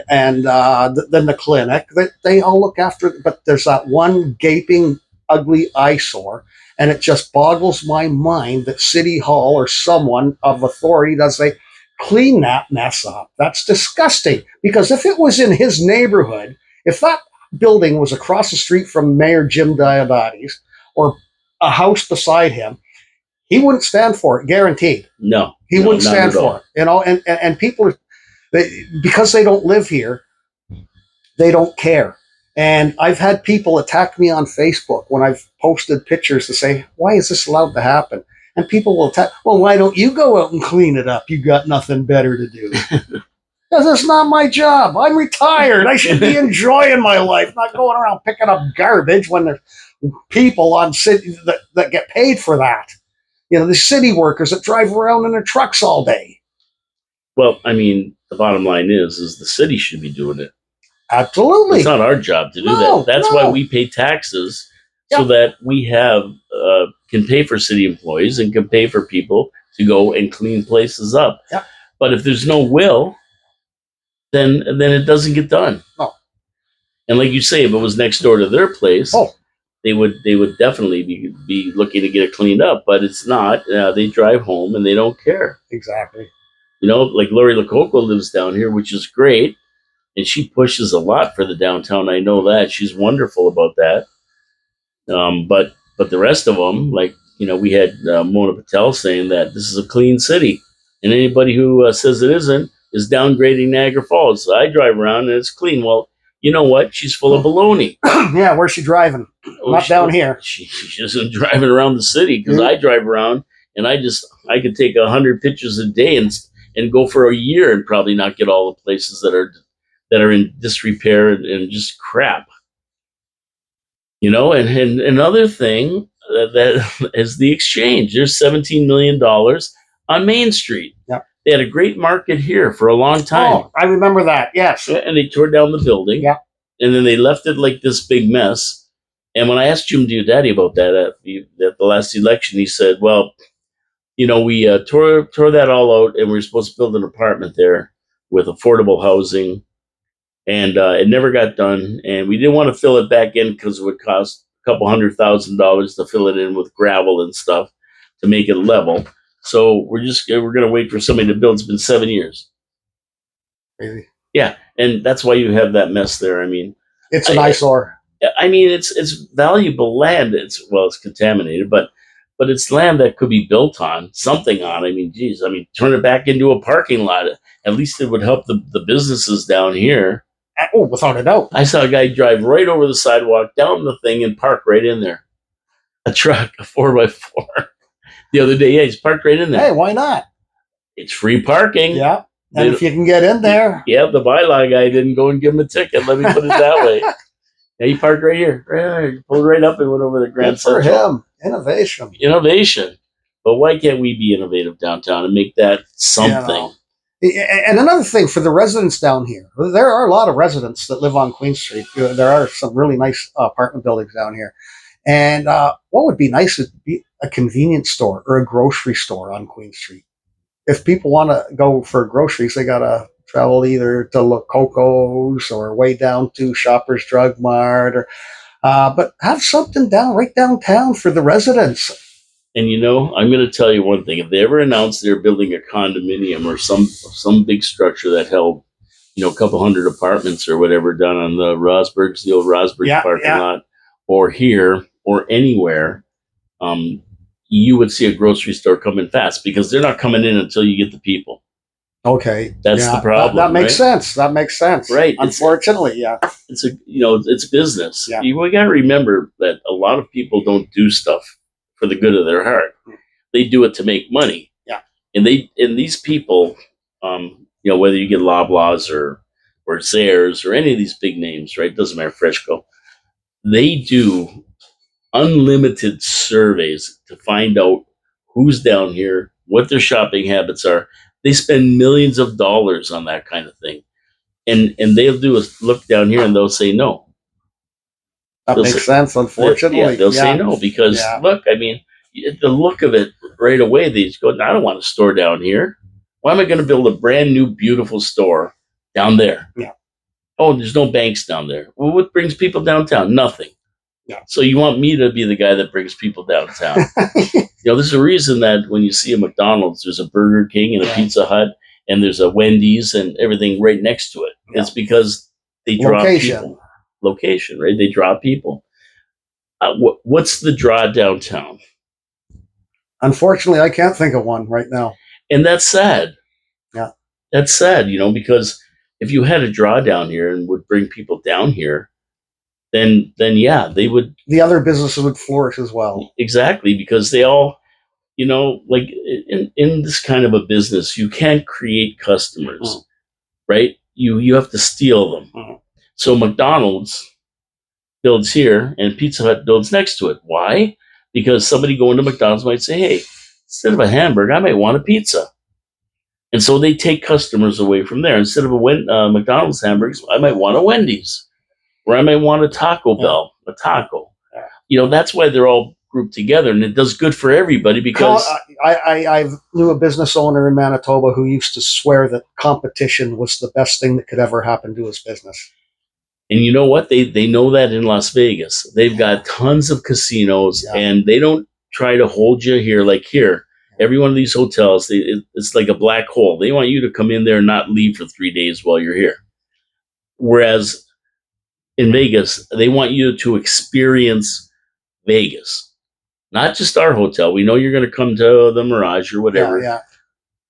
and then the clinic, they all look after it. But there's that one gaping, ugly eyesore. And it just boggles my mind that City Hall or someone of authority does say, clean that mess up. That's disgusting. Because if it was in his neighborhood, if that building was across the street from Mayor Jim Diabates or a house beside him, he wouldn't stand for it, guaranteed. No. He wouldn't stand for it. And people, because they don't live here, they don't care. And I've had people attack me on Facebook when I've posted pictures to say, why is this allowed to happen? And people will attack, well, why don't you go out and clean it up? You got nothing better to do. Because it's not my job. I'm retired. I should be enjoying my life, not going around picking up garbage when there's people on city that get paid for that. The city workers that drive around in their trucks all day. Well, I mean, the bottom line is the city should be doing it. Absolutely. It's not our job to do that. That's why we pay taxes, so that we can pay for city employees and can pay for people to go and clean places up. Yeah. But if there's no will, then it doesn't get done. No. And like you say, if it was next door to their place, they would definitely be looking to get it cleaned up, but it's not. They drive home and they don't care. Exactly. You know, like Lori Lococo lives down here, which is great, and she pushes a lot for the downtown. I know that she's wonderful about that. But the rest of them, like we had Mona Patel saying that this is a clean city, and anybody who says it isn't is downgrading Niagara Falls. So I drive around and it's clean. Well, you know what? She's full of baloney. Yeah, where's she driving? Not down here. She isn't driving around the city because I drive around and I could take 100 pictures a day and go for a year and probably not get all the places that are in disrepair and just crap. And another thing that is the exchange. There's $17 million on Main Street. Yep. They had a great market here for a long time. Oh, I remember that. Yes. And they tore down the building. Yeah. And then they left it like this big mess. And when I asked Jim Diodati about that at the last election, he said, well, we tore that all out and we were supposed to build an apartment there with affordable housing. And it never got done. And we didn't want to fill it back in because it would cost a couple $100,000 to fill it in with gravel and stuff to make it level. So we're going to wait for somebody to build. It's been 7 years. Crazy. Yeah. And that's why you have that mess there. I mean, it's an eyesore. I mean, it's valuable land. It's contaminated, but it's land that could be built on something on. I mean, geez, turn it back into a parking lot. At least it would help the businesses down here. Oh, without a doubt. I saw a guy drive right over the sidewalk, down the thing, and park right in there. A truck, a 4x4. The other day, yeah, he's parked right in there. Hey, why not? It's free parking. Yeah. And if you can get in there. Yeah, the bylaw guy didn't go and give him a ticket. Let me put it that way. Yeah, he parked right here. He pulled right up and went over the Grand Central. For him. Innovation. But why can't we be innovative downtown and make that something? And another thing for the residents down here, there are a lot of residents that live on Queen Street. There are some really nice apartment buildings down here. And what would be nice is be a convenience store or a grocery store on Queen Street. If people want to go for groceries, they got to travel either to Lococo's or way down to Shoppers Drug Mart. But have something right downtown for the residents. And I'm going to tell you one thing. If they ever announce they're building a condominium or some big structure that held, a couple hundred apartments or whatever down on the old Rosberg's parking lot, or here or anywhere, you would see a grocery store coming fast because they're not coming in until you get the people. Okay, that's the problem. That makes sense. That makes sense. Right. Unfortunately, it's business. Yeah. We got to remember that a lot of people don't do stuff for the good of their heart. They do it to make money. Yeah. And these people, whether you get Loblaws or Zayres or any of these big names, right? Doesn't matter, Freshco. They do unlimited surveys to find out who's down here, what their shopping habits are. They spend millions of dollars on that kind of thing. And they'll do a look down here and they'll say no. That makes sense, unfortunately. They'll say no because, look, the look of it right away, they just go, I don't want a store down here. Why am I going to build a brand new, beautiful store down there? Yeah. Oh, there's no banks down there. Well, what brings people downtown? Nothing. Yeah. So you want me to be the guy that brings people downtown? There's a reason that when you see a McDonald's, there's a Burger King and a Pizza Hut, and there's a Wendy's and everything right next to it. Yeah. It's because they draw people. Location, right? They draw people. What's the draw downtown? Unfortunately, I can't think of one right now. And that's sad. Yeah. That's sad, because if you had a draw down here and would bring people down here, then they would. The other businesses would flourish as well. Exactly, because they all, like in this kind of a business, you can't create customers, right? You have to steal them. Mm-hmm. So McDonald's builds here and Pizza Hut builds next to it. Why? Because somebody going to McDonald's might say, hey, instead of a hamburger, I might want a pizza. And so they take customers away from there. Instead of a McDonald's hamburgers, I might want a Wendy's. Or I might want a Taco Bell, a taco. That's why they're all grouped together. And it does good for everybody because... I knew a business owner in Manitoba who used to swear that competition was the best thing that could ever happen to his business. And you know what? They know that in Las Vegas. They've got tons of casinos, and they don't try to hold you here like here. Every one of these hotels, it's like a black hole. They want you to come in there and not leave for 3 days while you're here. Whereas in Vegas, they want you to experience Vegas, not just our hotel. We know you're going to come to the Mirage or whatever,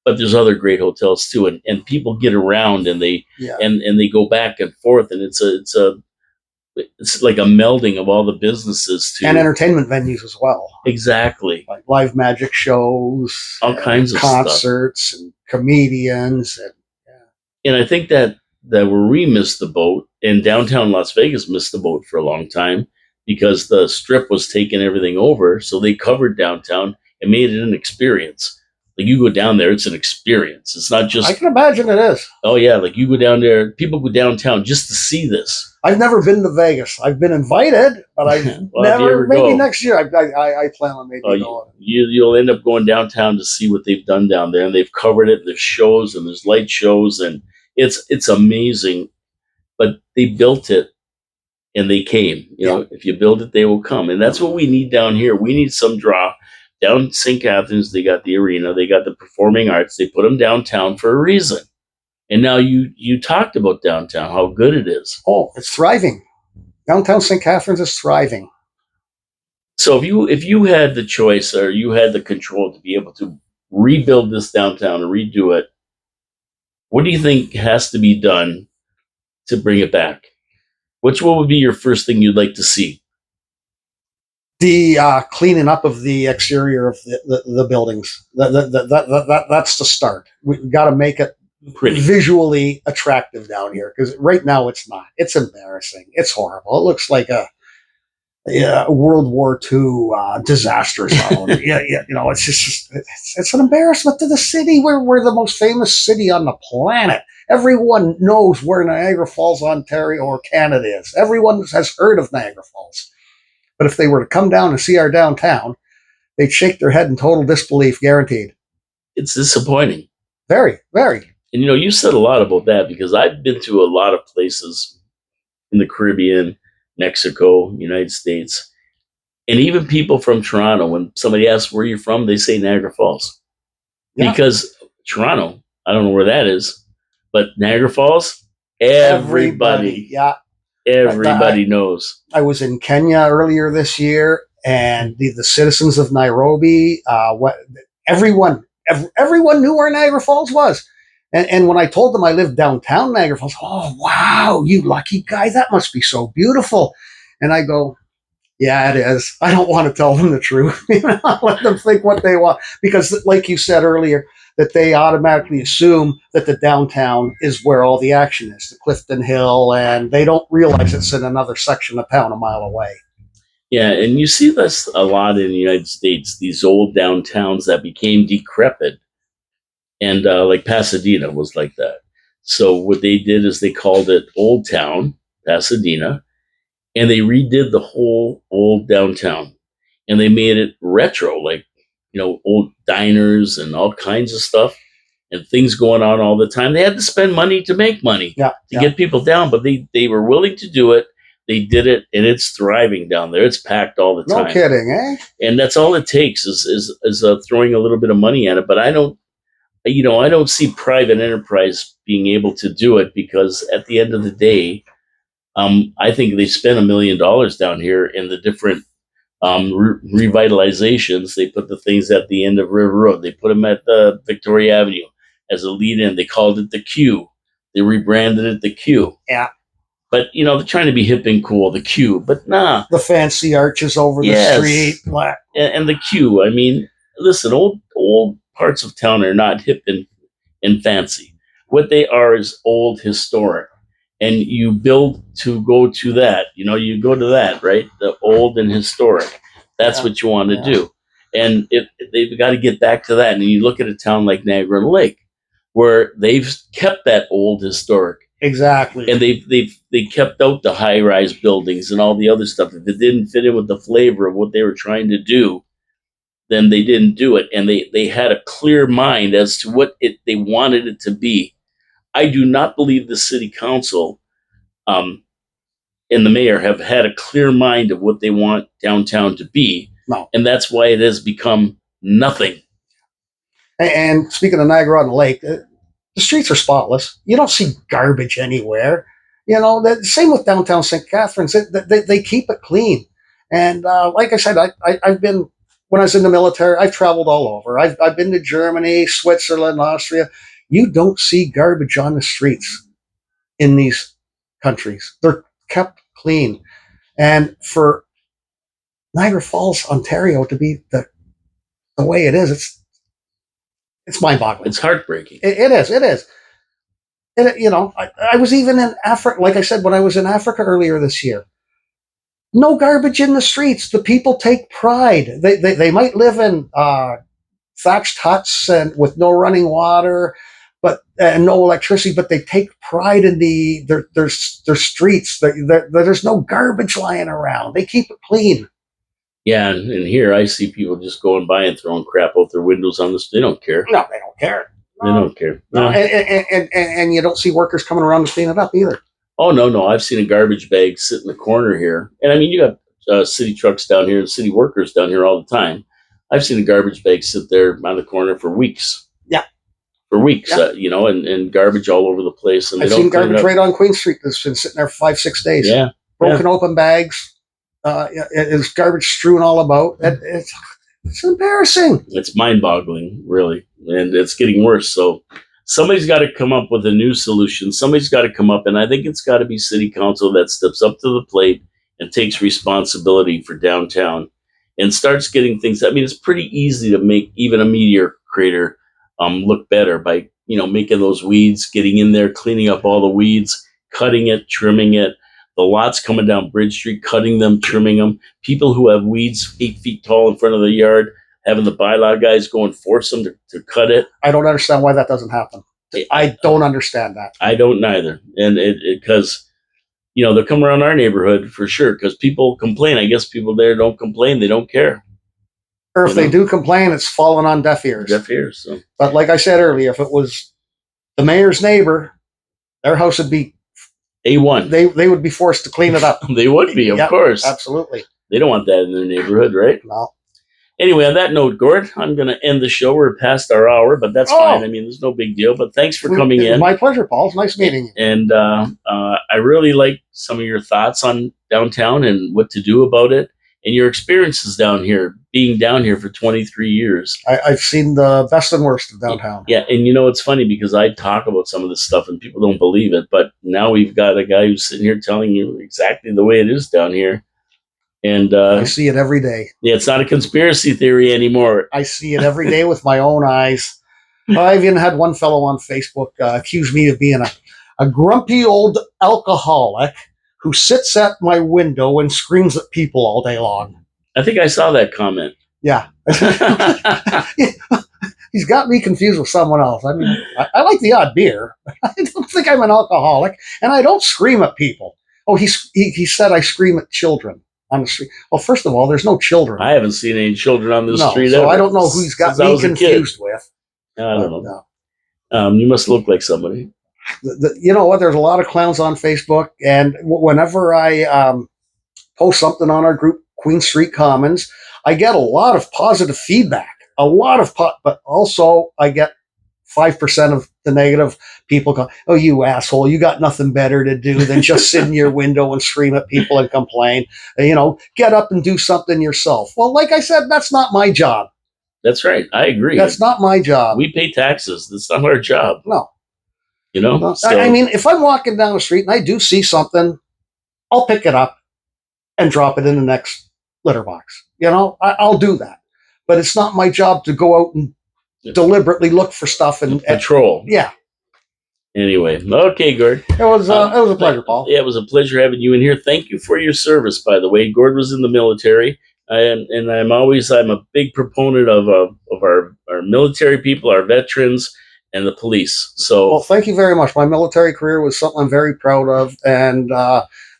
but there's other great hotels too, and people get around and they and they go back and forth, and it's like a melding of all the businesses too, and entertainment venues as well. Exactly, like live magic shows, all kinds of concerts, and comedians, and I think that where we missed the boat, and downtown Las Vegas missed the boat for a long time because the Strip was taking everything over, so they covered downtown and made it an experience. Like you go down there, it's an experience. It's not just. I can imagine it is. Oh yeah, like you go down there, people go downtown just to see this. I've never been to Vegas. I've been invited, but I've never. Maybe next year. I plan on maybe going. You'll end up going downtown to see what they've done down there, and they've covered it. There's shows and there's light shows, and it's amazing. But they built it, and they came. You know, if you build it, they will come, and that's what we need down here. We need some draw. Down St. Catharines, they got the arena, they got the performing arts. They put them downtown for a reason. And now you talked about downtown, how good it is. Oh, it's thriving. Downtown St. Catharines is thriving. So if you had the choice or you had the control to be able to rebuild this downtown and redo it, what do you think has to be done to bring it back? What would be your first thing you'd like to see? The cleaning up of the exterior of the buildings. That's the start. We've got to make it pretty visually attractive down here, because right now it's not. It's embarrassing. It's horrible. It looks like a World War II disaster zone. You know, it's just it's an embarrassment to the city. We're the most famous city on the planet. Everyone knows where Niagara Falls, Ontario, or Canada is. Everyone has heard of Niagara Falls. But if they were to come down and see our downtown, they'd shake their head in total disbelief, guaranteed. It's disappointing. Very, very. And, you know, you said a lot about that, because I've been to a lot of places in the Caribbean, Mexico, United States, and even people from Toronto, when somebody asks where you're from, they say Niagara Falls. Yeah. Because Toronto, I don't know where that is, but Niagara Falls, everybody knows. I was in Kenya earlier this year, and the citizens of Nairobi, everyone knew where Niagara Falls was. And when I told them I lived downtown Niagara Falls, oh, wow, you lucky guy. That must be so beautiful. And I go, yeah, it is. I don't want to tell them the truth. Let them think what they want. Because like you said earlier, that they automatically assume that the downtown is where all the action is, the Clifton Hill, and they don't realize it's in another section of town a mile away. Yeah, and you see this a lot in the United States, these old downtowns that became decrepit. And like Pasadena was like that. So what they did is they called it Old Town, Pasadena, and they redid the whole old downtown. And they made it retro, like, you know, old diners and all kinds of stuff and things going on all the time. They had to spend money to make money to get people down, but they were willing to do it. They did it, and it's thriving down there. It's packed all the time. No kidding, eh? And that's all it takes is throwing a little bit of money at it. But I don't see private enterprise being able to do it, because at the end of the day, I think they spent $1 million down here in the different revitalizations. They put the things at the end of River Road. They put them at the Victoria Avenue as a lead-in. They called it the Q. They rebranded it the Q. Yeah. But, you know, they're trying to be hip and cool, the Q. But nah. The fancy arches over the street. And the Q. I mean, listen, old parts of town are not hip and fancy. What they are is old, historic. And you build to go to that. You know, you go to that, right? The old and historic. That's what you want to do. And they've got to get back to that. And you look at a town like Niagara Lake, where they've kept that old historic. Exactly. And they kept out the high-rise buildings and all the other stuff. If it didn't fit in with the flavor of what they were trying to do, then they didn't do it. And they had a clear mind as to what they wanted it to be. I do not believe the city council and the mayor have had a clear mind of what they want downtown to be. No. And that's why it has become nothing. And speaking of Niagara-on-the-Lake, the streets are spotless. You don't see garbage anywhere. You know, same with downtown St. Catharines. They keep it clean. And like I said, I've been, when I was in the military, I've traveled all over. I've been to Germany, Switzerland, Austria. You don't see garbage on the streets in these countries. They're kept clean. And for Niagara Falls, Ontario to be the way it is, it's mind-boggling. It's heartbreaking. It is. You know, I was even in Africa, like I said, when I was in Africa earlier this year. No garbage in the streets. The people take pride. They might live in thatched huts and with no running water, and no electricity, but they take pride in their streets. There's no garbage lying around. They keep it clean. Yeah, and here I see people just going by and throwing crap out their windows on this. They don't care. No, they don't care. They don't care. No. And you don't see workers coming around to clean it up either. Oh, no. I've seen a garbage bag sit in the corner here. And I mean, you got city trucks down here and city workers down here all the time. I've seen a garbage bag sit there on the corner for weeks. Yeah. For weeks, yeah. You know, and garbage all over the place. And I've seen garbage right on Queen Street that's been sitting there for 5-6 days. Yeah. Broken open bags. There's garbage strewn all about. It's embarrassing. It's mind-boggling, really. And it's getting worse. So somebody's got to come up with a new solution. Somebody's got to come up, and I think it's got to be city council that steps up to the plate and takes responsibility for downtown and starts getting things. I mean, it's pretty easy to make even a meteor crater look better by, making those weeds, getting in there, cleaning up all the weeds, cutting it, trimming it. The lots coming down Bridge Street, cutting them, trimming them. People who have weeds 8 feet tall in front of the yard, having the bylaw guys go and force them to cut it. I don't understand why that doesn't happen. I don't understand that. I don't neither. And because, they'll come around our neighborhood for sure because people complain. I guess people there don't complain. They don't care. Or if they do complain, it's falling on deaf ears. Deaf ears. So. But like I said earlier, if it was the mayor's neighbor, their house would be A1. They would be forced to clean it up. They would be, of course. Absolutely. They don't want that in their neighborhood, right? No. Anyway, on that note, Gord, I'm going to end the show. We're past our hour, but that's fine. I mean, there's no big deal. But thanks for coming in. My pleasure, Paul. It's nice meeting you. And I really like some of your thoughts on downtown and what to do about it and your experiences down here, being down here for 23 years. I've seen the best and worst of downtown. Yeah, and it's funny because I talk about some of this stuff and people don't believe it, but now we've got a guy who's sitting here telling you exactly the way it is down here. And I see it every day. Yeah, it's not a conspiracy theory anymore. I see it every day with my own eyes. I've even had one fellow on Facebook accuse me of being a grumpy old alcoholic who sits at my window and screams at people all day long. I think I saw that comment. Yeah. He's got me confused with someone else. I mean, I like the odd beer. I don't think I'm an alcoholic, and I don't scream at people. Oh, he said I scream at children on the street. Well, first of all, there's no children. I haven't seen any children on the street so ever. I don't know who he's got me confused with. I don't know. You must look like somebody. You know what? There's a lot of clowns on Facebook, and whenever I post something on our group, Queen Street Commons, I get a lot of positive feedback. But also I get 5% of the negative. People go, "Oh, you asshole! You got nothing better to do than just sit in your window and scream at people and complain. Get up and do something yourself." Well, like I said, that's not my job. That's right. I agree. That's not my job. We pay taxes. That's not our job. No. So, I mean, if I'm walking down the street and I do see something, I'll pick it up and drop it in the next litter box. I'll do that. But it's not my job to go out and deliberately look for stuff and patrol. Yeah. Anyway, okay, Gord. It was a pleasure, Paul. Yeah, it was a pleasure having you in here. Thank you for your service, by the way. Gord was in the military, and I'm a big proponent of our military people, our veterans, and the police. So, well, thank you very much. My military career was something I'm very proud of, and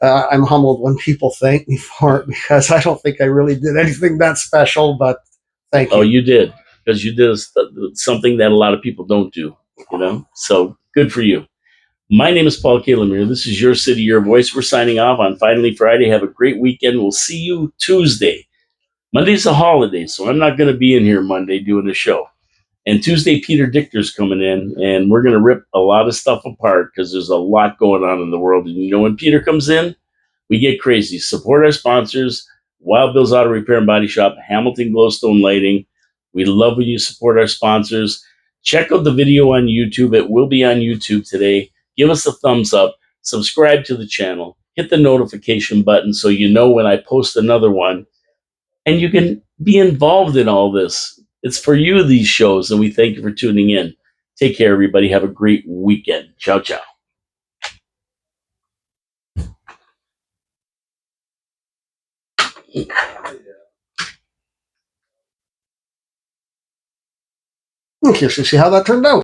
I'm humbled when people thank me for it because I don't think I really did anything that special. But thank you. Oh, you did, because you did something that a lot of people don't do. So good for you. My name is Paul Kalemir. This is Your City, Your Voice. We're signing off on Finally Friday. Have a great weekend. We'll see you Tuesday. Monday's a holiday, so I'm not going to be in here Monday doing the show. And Tuesday, Peter Dichter's coming in, and we're going to rip a lot of stuff apart because there's a lot going on in the world. And you know, when Peter comes in, we get crazy. Support our sponsors, Wild Bill's Auto Repair and Body Shop, Hamilton Glowstone Lighting. We love when you support our sponsors. Check out the video on YouTube. It will be on YouTube today. Give us a thumbs up. Subscribe to the channel. Hit the notification button so you know when I post another one. And you can be involved in all this. It's for you, these shows, and we thank you for tuning in. Take care, everybody. Have a great weekend. Ciao, ciao. I'm curious to see how that turned out.